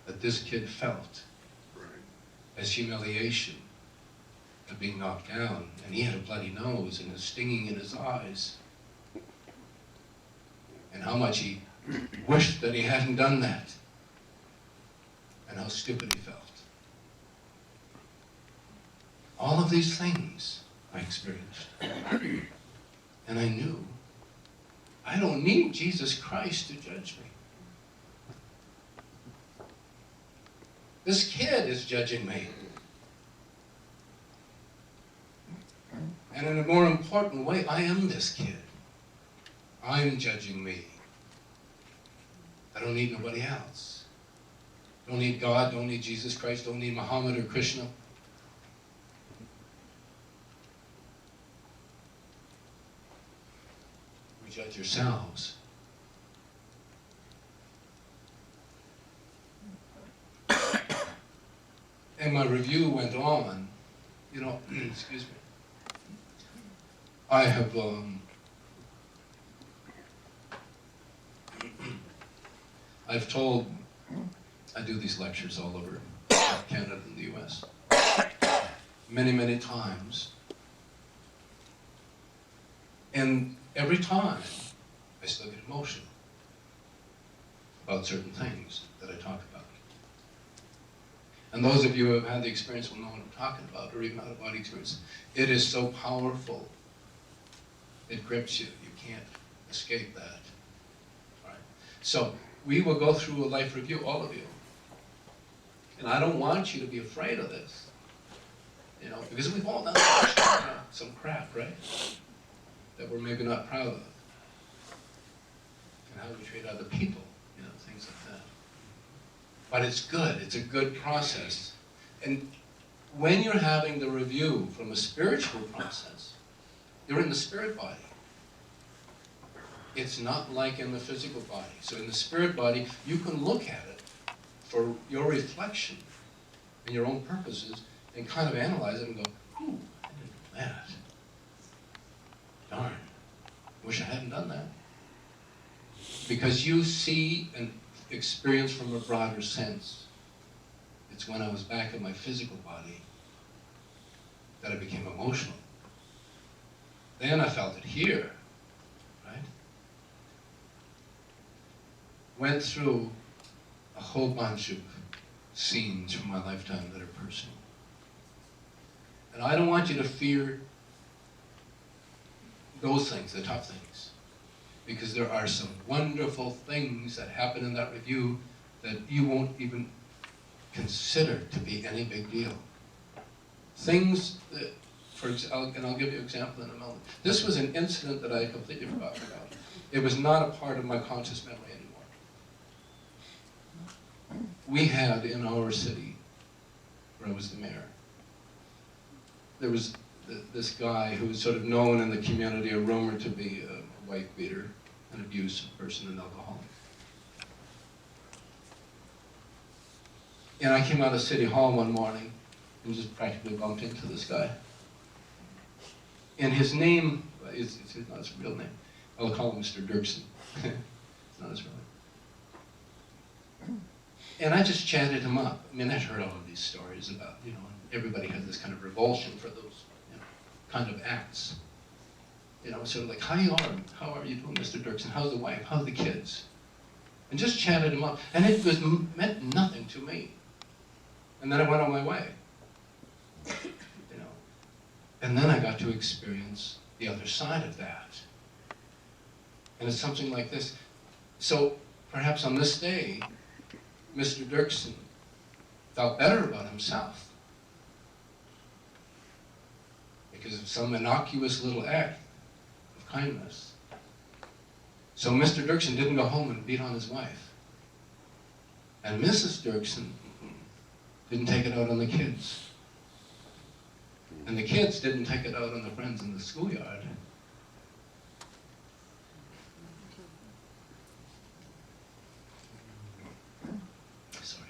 that this kid felt as humiliation of being knocked down. And he had a bloody nose and a stinging in his eyes. And how much he wished that he hadn't done that. And how stupid he felt. All of these things I experienced. And I knew I don't need Jesus Christ to judge me. This kid is judging me. And in a more important way, I am this kid. I'm judging me. I don't need nobody else. Don't need God, don't need Jesus Christ, don't need Muhammad or Krishna. We judge yourselves. And my review went on, excuse me. I have, I've told, I do these lectures all over Canada and the US, many, many times. And every time, I still get emotional about certain things that I talk about. And those of you who have had the experience will know what I'm talking about, or even out-of-body experience. It is so powerful. It grips you. You can't escape that. All right? So we will go through a life review, all of you. And I don't want you to be afraid of this. Because we've all done some crap, right? That we're maybe not proud of. And how we treat other people, things like that. But it's good. It's a good process. And when you're having the review from a spiritual process, you're in the spirit body. It's not like in the physical body. So in the spirit body, you can look at it for your reflection and your own purposes and kind of analyze it and go, ooh, I didn't know that. Darn, wish I hadn't done that. Because you see and experience from a broader sense. It's when I was back in my physical body that I became emotional. Then I felt it here, right? Went through a whole bunch of scenes from my lifetime that are personal. And I don't want you to fear those things, the tough things. Because there are some wonderful things that happen in that review that you won't even consider to be any big deal. Things that, and I'll give you an example in a moment. This was an incident that I completely forgot about. It was not a part of my conscious memory anymore. We had in our city, where I was the mayor, there was this guy who was sort of known in the community, or rumored to be a wife beater, an abusive person, an alcoholic. And I came out of City Hall one morning and just practically bumped into this guy. And his name, it's not his real name. I'll call him Mr. Dirksen. It's not his real name. And I just chatted him up. I mean, I'd heard all of these stories about, everybody has this kind of revulsion for those, kind of acts. Sort of like, how are you doing, Mr. Dirksen? How's the wife? How's the kids? And just chatted him up. And it meant nothing to me. And then I went on my way. And then I got to experience the other side of that. And it's something like this. So perhaps on this day, Mr. Dirksen felt better about himself because of some innocuous little act of kindness. So Mr. Dirksen didn't go home and beat on his wife. And Mrs. Dirksen didn't take it out on the kids. And the kids didn't take it out on the friends in the schoolyard. Sorry.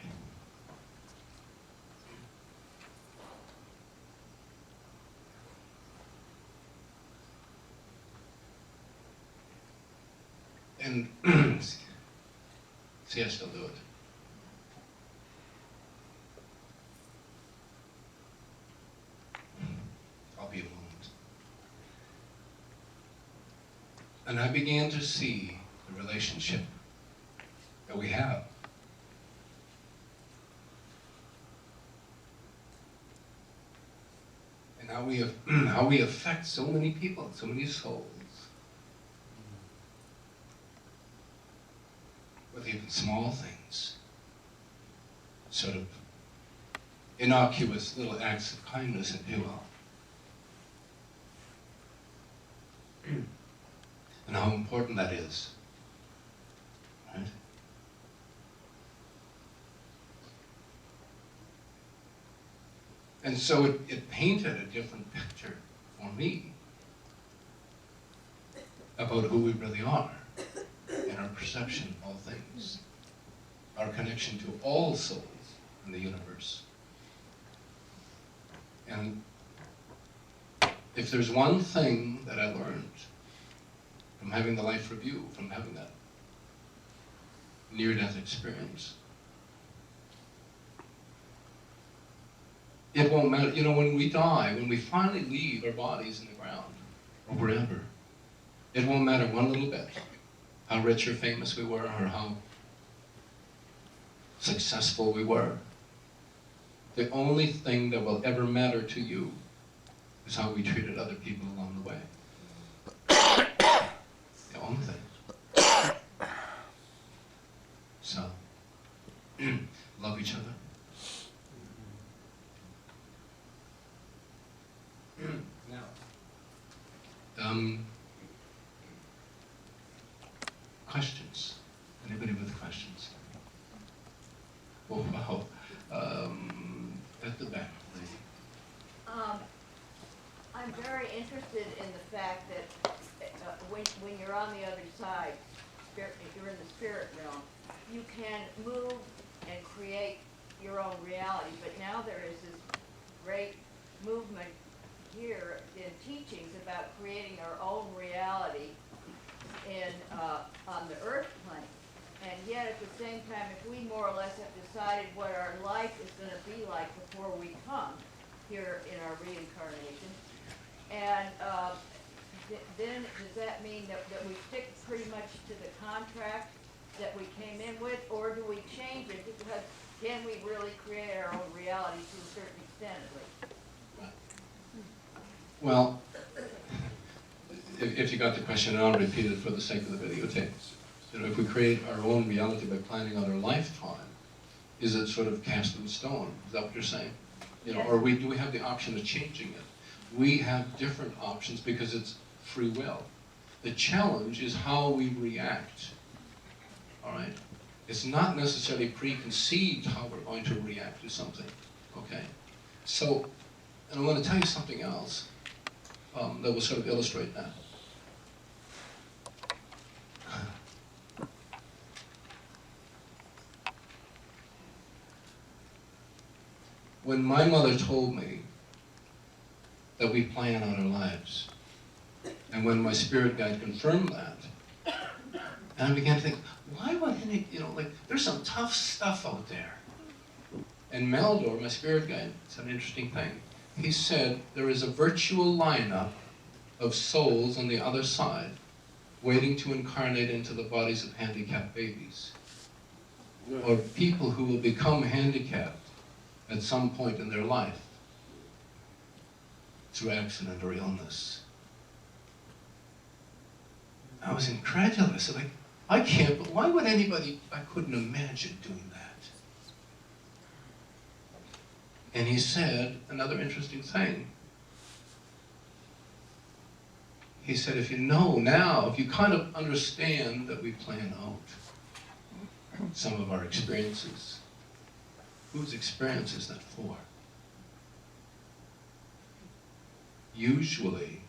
And see, I still do it. I'll be a moment. And I began to see the relationship that we have. how we affect so many people, so many souls, with even small things, sort of innocuous little acts of kindness, if you will. And how important that is, right? And so it painted a different picture for me about who we really are in our perception of all things, our connection to all souls in the universe. And if there's one thing that I learned from having the life review, from having that near-death experience, it won't matter. You know, when we die, when we finally leave our bodies in the ground, or wherever, it won't matter one little bit how rich or famous we were, or how successful we were. The only thing that will ever matter to you is how we treated other people along the way. The only thing. So, love each other. Now, questions? Anybody with questions? Oh, wow. At the back, lady. I'm very interested in the fact that when you're on the other side, if you're in the spirit realm, you can move and create your own reality. But now there is this great movement here in teachings about creating our own reality on the earth plane. And yet at the same time, if we more or less have decided what our life is going to be like before we come here in our reincarnation, and then does that mean that we stick pretty much to the contract that we came in with, or do we change it? Because can we really create our own reality to a certain extent at least? Well, if you got the question, and I'll repeat it for the sake of the videotape. You know, if we create our own reality by planning out our lifetime, is it sort of cast in stone? Is that what you're saying? You know, Yes. or do we have the option of changing it? We have different options because it's free will. The challenge is how we react. All right? It's not necessarily preconceived how we're going to react to something. Okay? So, and I want to tell you something else that will sort of illustrate that. When my mother told me that we plan out our lives, and when my spirit guide confirmed that, and I began to think, why would any, you know, like, there's some tough stuff out there. And Meldor, my spirit guide, said an interesting thing. He said, there is a virtual lineup of souls on the other side waiting to incarnate into the bodies of handicapped babies, or people who will become handicapped at some point in their life through accident or illness. I was incredulous. Like, I can't, but why would anybody, I couldn't imagine doing that. And he said another interesting thing. He said, if you know now, if you kind of understand that we plan out some of our experiences, whose experience is that for? Usually,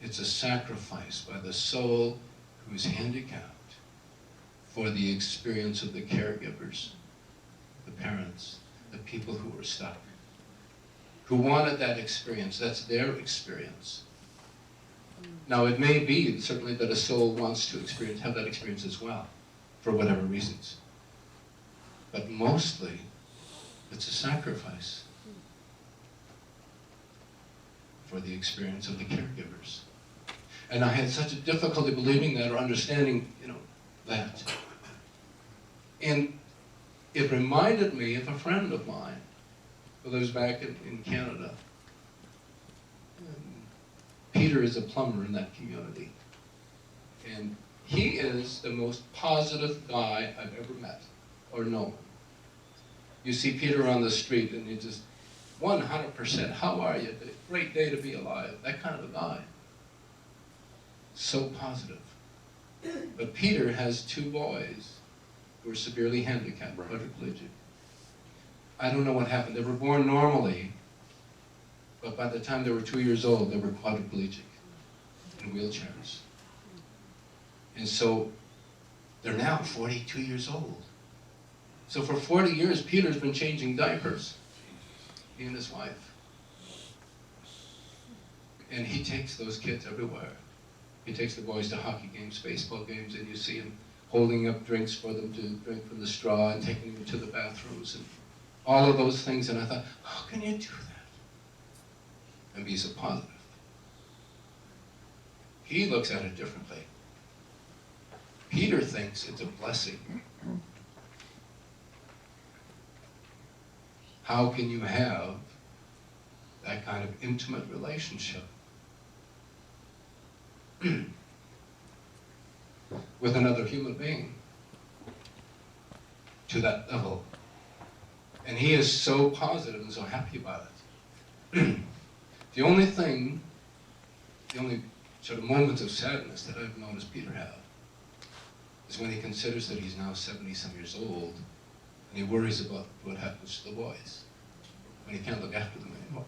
it's a sacrifice by the soul who is handicapped for the experience of the caregivers, the parents, the people who were stuck, who wanted that experience. That's their experience. Now, it may be certainly that a soul wants to have that experience as well, for whatever reasons. But mostly, it's a sacrifice for the experience of the caregivers. And I had such a difficulty believing that or understanding, you know, that. And it reminded me of a friend of mine who lives back in Canada. Peter is a plumber in that community. And he is the most positive guy I've ever met or known. You see Peter on the street and you just, 100%, how are you? Great day to be alive. That kind of a guy. So positive. But Peter has two boys who are severely handicapped, quadriplegic. I don't know what happened. They were born normally, but by the time they were 2 years old, they were quadriplegic in wheelchairs. And so they're now 42 years old. So for 40 years, Peter's been changing diapers, he and his wife. And he takes those kids everywhere. He takes the boys to hockey games, baseball games, and you see him holding up drinks for them to drink from the straw and taking them to the bathrooms and all of those things. And I thought, how can you do that and be so positive? He looks at it differently. Peter thinks it's a blessing. How can you have that kind of intimate relationship with another human being to that level? And he is so positive and so happy about it. The only sort of moments of sadness that I've noticed Peter have is when he considers that he's now 70-some years old and he worries about what happens to the boys when he can't look after them anymore.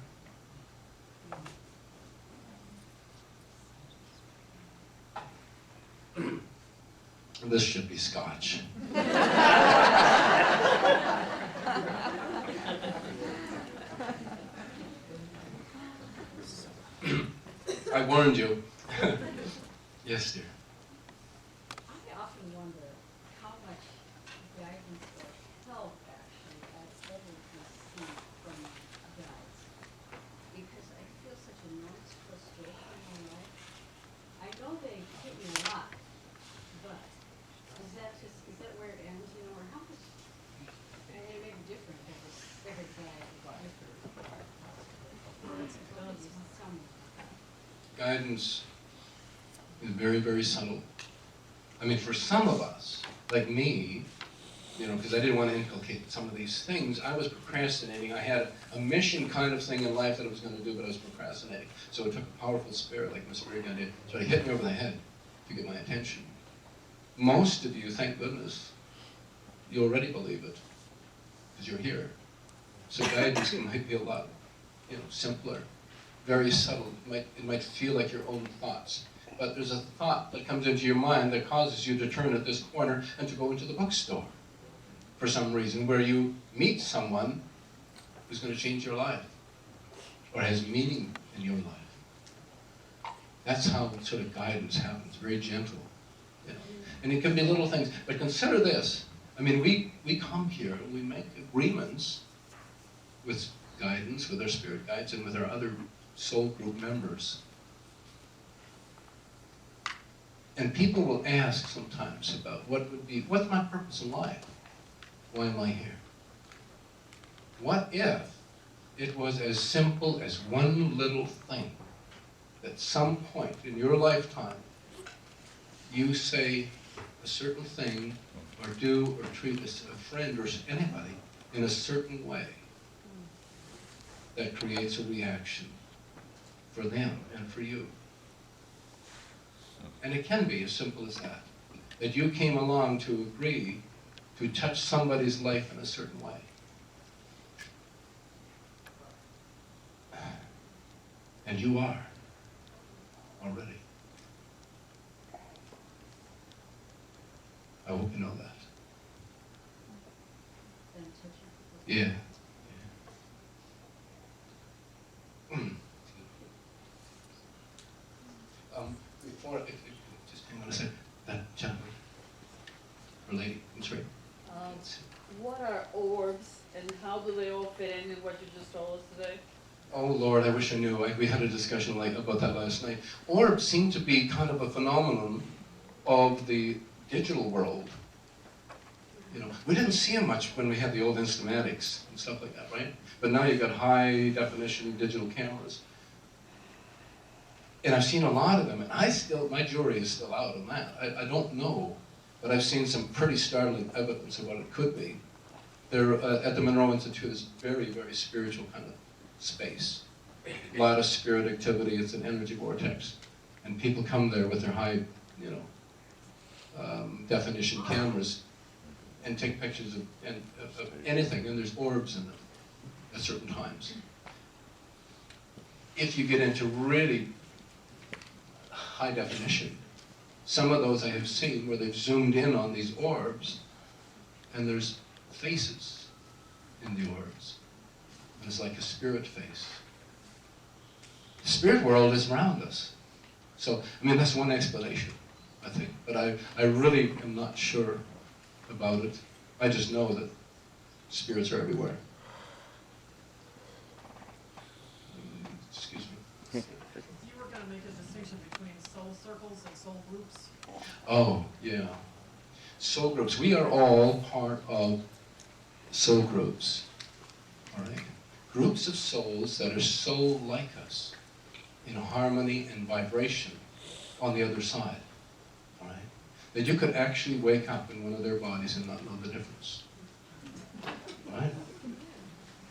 This should be scotch. I warned you. Yes, dear. I often wonder how much guidance or help actually I've ever received from guides. Because I feel such enormous frustration in my life. I know they hit me a lot, but is that where it ends, you know, or how much, and it may be different every guide. Guidance is very, very subtle. I mean, for some of us, like me, you know, because I didn't want to inculcate some of these things, I was procrastinating. I had a mission kind of thing in life that I was going to do, but I was procrastinating. So it took a powerful spirit, like Miss Regan did, so it hit me over the head to get my attention. Most of you, thank goodness, you already believe it, because you're here. So guidance might be a lot, you know, simpler, very subtle. It might feel like your own thoughts. But there's a thought that comes into your mind that causes you to turn at this corner and to go into the bookstore for some reason, where you meet someone who's going to change your life or has meaning in your life. That's how sort of guidance happens, very gentle. You know? And it can be little things. But consider this. I mean, we come here and we make agreements with guidance, with our spirit guides, and with our other soul group members. And people will ask sometimes about what's my purpose in life? Why am I here? What if it was as simple as one little thing, that some point in your lifetime, you say a certain thing, or do or treat a friend or anybody in a certain way that creates a reaction for them and for you. And it can be as simple as that. That you came along to agree to touch somebody's life in a certain way. And you are already. I hope you know that. And touching people's Yeah. Before, just hang on a second. That gentleman, or lady, I'm sorry. What are orbs and how do they all fit in what you just told us today? Oh Lord, I wish I knew. We had a discussion about that last night. Orbs seem to be kind of a phenomenon of the digital world. You know, we didn't see them much when we had the old Instamatics and stuff like that, right? But now you've got high definition digital cameras. And I've seen a lot of them, and my jury is still out on that. I don't know, but I've seen some pretty startling evidence of what it could be. There, at the Monroe Institute, is very, very spiritual kind of space. A lot of spirit activity. It's an energy vortex, and people come there with their high, definition cameras and take pictures of anything, and there's orbs in them at certain times. If you get into really high definition, some of those I have seen where they've zoomed in on these orbs, and there's faces in the orbs. And it's like a spirit face. The spirit world is around us. So, I mean, that's one explanation, I think. But I really am not sure about it. I just know that spirits are everywhere. Excuse me. You were going to make a distinction between soul circles and soul groups. Oh, yeah. Soul groups. We are all part of soul groups. All right? Groups of souls that are so like us, in harmony and vibration on the other side. All right? That you could actually wake up in one of their bodies and not know the difference. Right?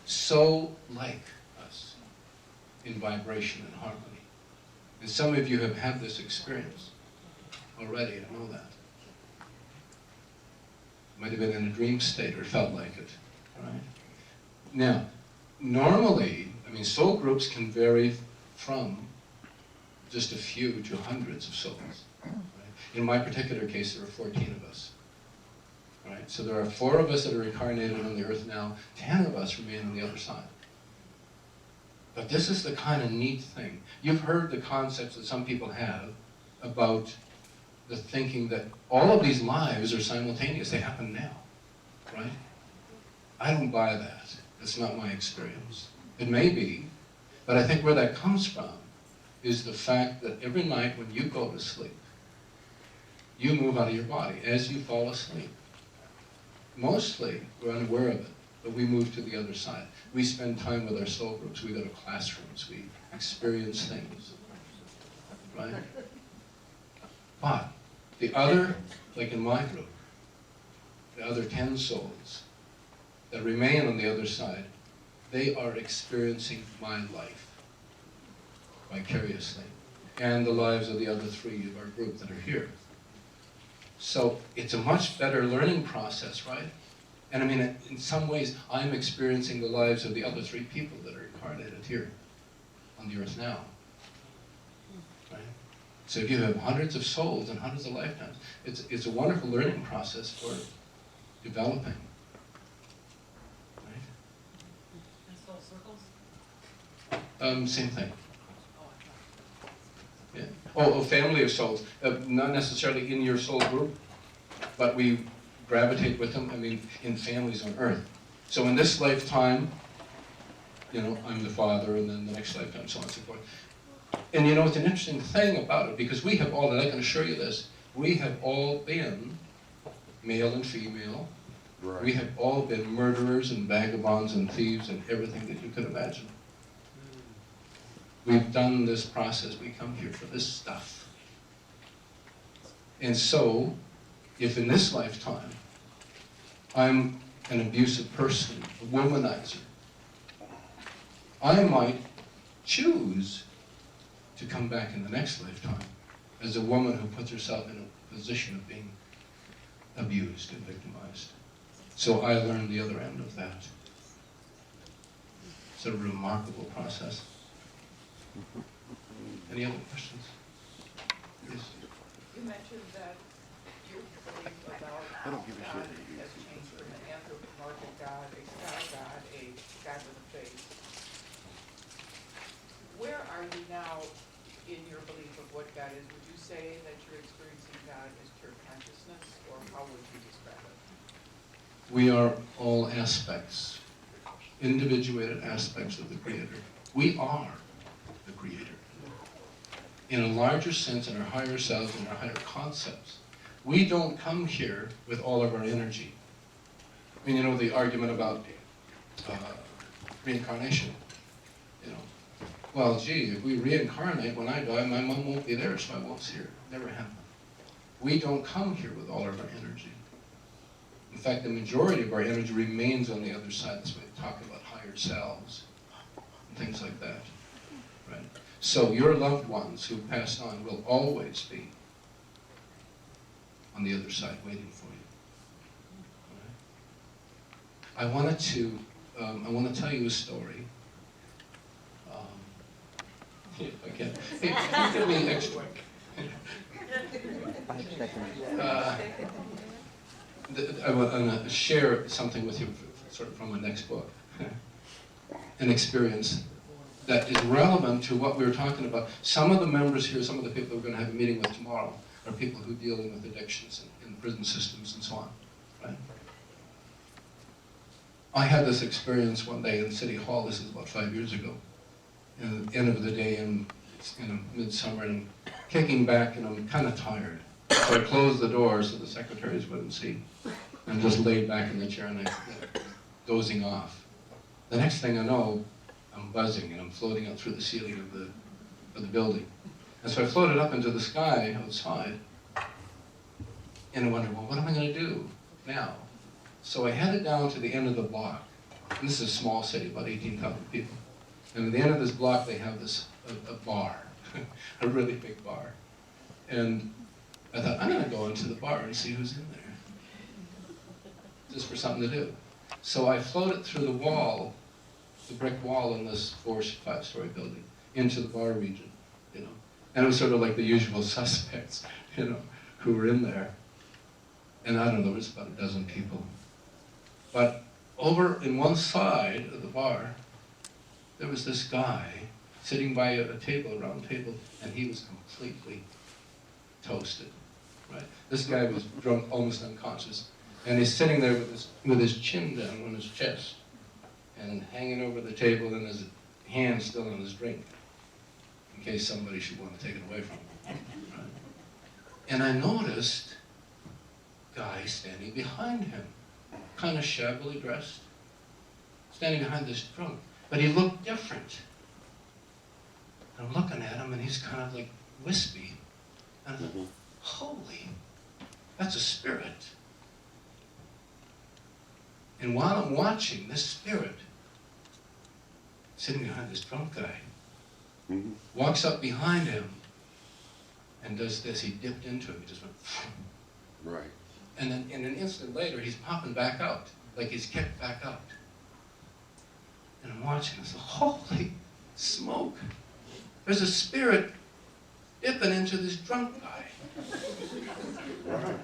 So like us in vibration and harmony. And some of you have had this experience already, I know that. Might have been in a dream state or felt like it. Right? Now, normally, I mean, soul groups can vary from just a few to hundreds of souls. Right? In my particular case, there are 14 of us. Right? So there are 4 of us that are incarnated on the earth now, 10 of us remain on the other side. But this is the kind of neat thing. You've heard the concepts that some people have about the thinking that all of these lives are simultaneous. They happen now, right? I don't buy that. That's not my experience. It may be, but I think where that comes from is the fact that every night when you go to sleep, you move out of your body as you fall asleep. Mostly, we're unaware of it, but we move to the other side. We spend time with our soul groups. We go to classrooms. We experience things, right? But the other, like in my group, the other 10 souls that remain on the other side, they are experiencing my life vicariously, and the lives of the other 3 of our group that are here. So it's a much better learning process, right? And I mean, in some ways, I'm experiencing the lives of the other 3 people that are incarnated here on the earth now. Right? So if you have hundreds of souls and hundreds of lifetimes, it's a wonderful learning process for developing. Right? And soul circles? Same thing. Yeah. Oh, a family of souls. Not necessarily in your soul group, but we gravitate with them, I mean, in families on earth. So in this lifetime, I'm the father, and then the next lifetime, so on and so forth. And it's an interesting thing about it, because we have all, and I can assure you this, we have all been, male and female, Right. we have all been murderers and vagabonds and thieves and everything that you could imagine. We've done this process. We come here for this stuff. And so, if in this lifetime, I'm an abusive person, a womanizer, I might choose to come back in the next lifetime as a woman who puts herself in a position of being abused and victimized. So I learned the other end of that. It's a remarkable process. Any other questions? Yes. You mentioned that your belief about God has changed from an anthropomorphic God, a sky God, a God with a face. Where are you now in your belief of what God is? Would you say that you're experiencing God as pure consciousness, or how would you describe it? We are all aspects, individuated aspects of the Creator. We are the Creator. In a larger sense, in our higher selves, in our higher concepts. We don't come here with all of our energy. I mean, the argument about reincarnation, well, gee, if we reincarnate, when I die, my mom won't be there, so I won't see her. Never happened. We don't come here with all of our energy. In fact, the majority of our energy remains on the other side. That's why we talk about higher selves and things like that, right? So your loved ones who passed on will always be on the other side waiting for you. All right? I want to tell you a story. If I can. Hey, give me an extra. I want to share something with you, sort of from my next book, an experience that is relevant to what we were talking about. Some of the members here, some of the people we're going to have a meeting with tomorrow, are people who are dealing with addictions in prison systems and so on, right? I had this experience one day in City Hall. This is about 5 years ago. And at the end of the day, in midsummer, and I'm kicking back, and I'm kind of tired. So I closed the door so the secretaries wouldn't see. And just laid back in the chair and dozing off. The next thing I know, I'm buzzing and I'm floating up through the ceiling of the building. And so I floated up into the sky outside. And I wondered, well, what am I going to do now? So I headed down to the end of the block. And this is a small city, about 18,000 people. And at the end of this block, they have a bar, a really big bar. And I thought, I'm going to go into the bar and see who's in there, just for something to do. So I floated through the wall, the brick wall in this 4- or 5-story building, into the bar region, you know. And it was sort of like the usual suspects, you know, who were in there. And I don't know, there was about a dozen people. But over in one side of the bar, there was this guy sitting by a table, a round table, and he was completely toasted, right? This guy was drunk, almost unconscious, and he's sitting there with his chin down on his chest and hanging over the table and his hand still on his drink, in case somebody should want to take it away from him, right? And I noticed a guy standing behind him, kind of shabbily dressed, standing behind this drunk. But he looked different. And I'm looking at him, and he's kind of like wispy. And I thought, holy, that's a spirit. And while I'm watching this spirit, sitting behind this drunk guy, walks up behind him and does this. He dipped into him. He just went, Right. and then in an instant later, he's popping back out, like he's kicked back out. And I'm watching this, holy smoke. There's a spirit dipping into this drunk guy. Right.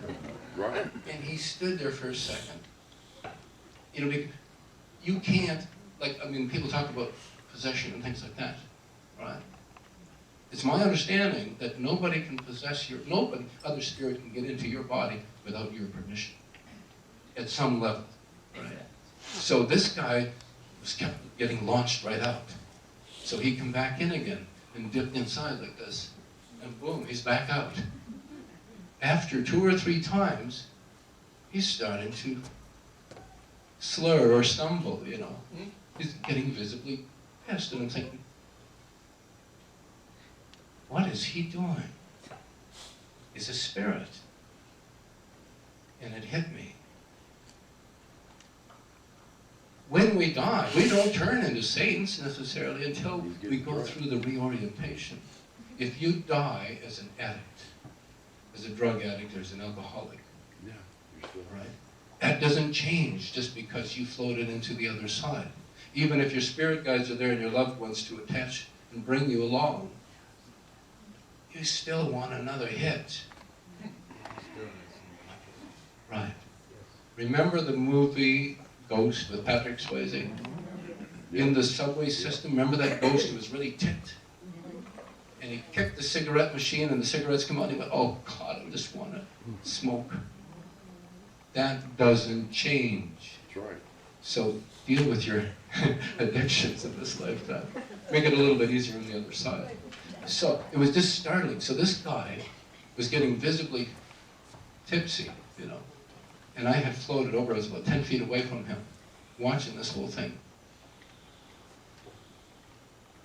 Right. And he stood there for a second. You know, you can't, like, I mean, people talk about possession and things like that, right? It's my understanding that nobody can possess nobody, other spirit can get into your body without your permission, at some level, right? So this guy was kept getting launched right out. So he come back in again and dipped inside like this, and boom, he's back out. After 2 or 3 times, he's starting to slur or stumble, you know. He's getting visibly pissed, and I'm thinking, what is he doing? He's a spirit. And it hit me. When we die, we don't turn into saints necessarily until we go through the reorientation. If you die as an addict, as a drug addict or as an alcoholic, Yeah. You're still right? That doesn't change just because you floated into the other side. Even if your spirit guides are there and your loved ones to attach and bring you along, you still want another hit. Right. Remember the movie Ghost with Patrick Swayze? In the subway system, remember that ghost who was really ticked? And he kicked the cigarette machine and the cigarettes come out and he went, oh God, I just want to smoke. That doesn't change. That's right. So deal with your addictions in this lifetime. Make it a little bit easier on the other side. So it was just startling. So this guy was getting visibly tipsy, you know. And I had floated over, I was about 10 feet away from him, watching this whole thing.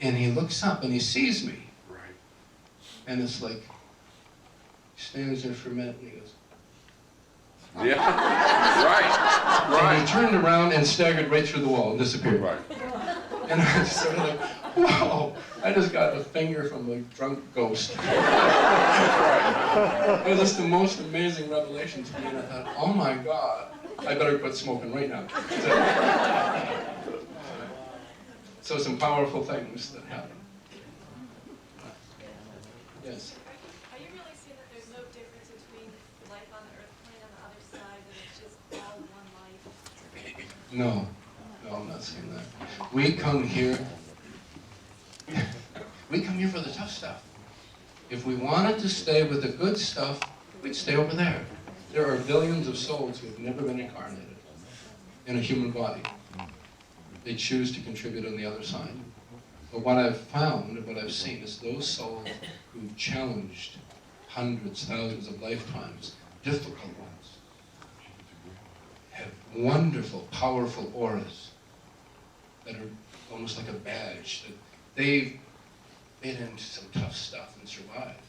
And he looks up and he sees me. Right. And it's like, he stands there for a minute and he goes, Yeah. Right. and he Right. turned around and staggered right through the wall and disappeared. Right. And I was sort of like, wow, I just got a finger from a drunk ghost. It was just the most amazing revelation to me, and I thought, oh my God, I better quit smoking right now. So some powerful things that happen. Yes? Are you really saying that there's no difference between life on the earth plane and the other side, that it's just all one life? No, I'm not saying that. We come here for the tough stuff. If we wanted to stay with the good stuff, we'd stay over there. There are billions of souls who have never been incarnated in a human body. They choose to contribute on the other side. But what I've found and what I've seen is those souls who've challenged hundreds, thousands of lifetimes, difficult ones, have wonderful, powerful auras that are almost like a badge, that they've been into some tough stuff and survived.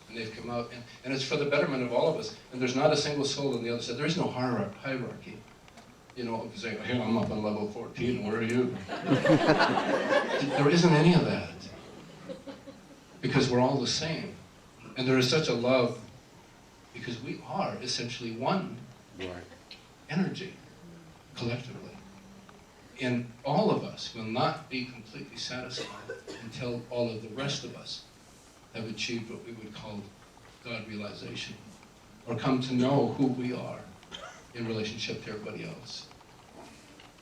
And they've come out, and it's for the betterment of all of us. And there's not a single soul on the other side. There is no hierarchy. You know, say, hey, I'm up on level 14, where are you? There isn't any of that. Because we're all the same. And there is such a love, because we are essentially one Right. energy, collectively. And all of us will not be completely satisfied until all of the rest of us have achieved what we would call God realization, or come to know who we are in relationship to everybody else.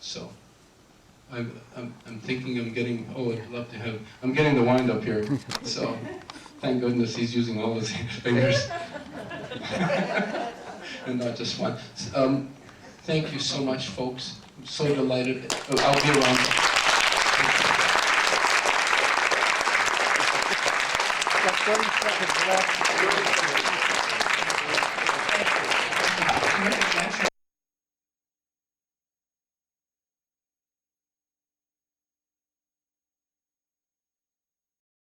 So, I'm thinking of getting, I'd love to have, I'm getting the wind up here, so thank goodness he's using all his fingers. And not just one. Thank you so much, folks. I'm so delighted. I'll be around. Got 30 seconds left.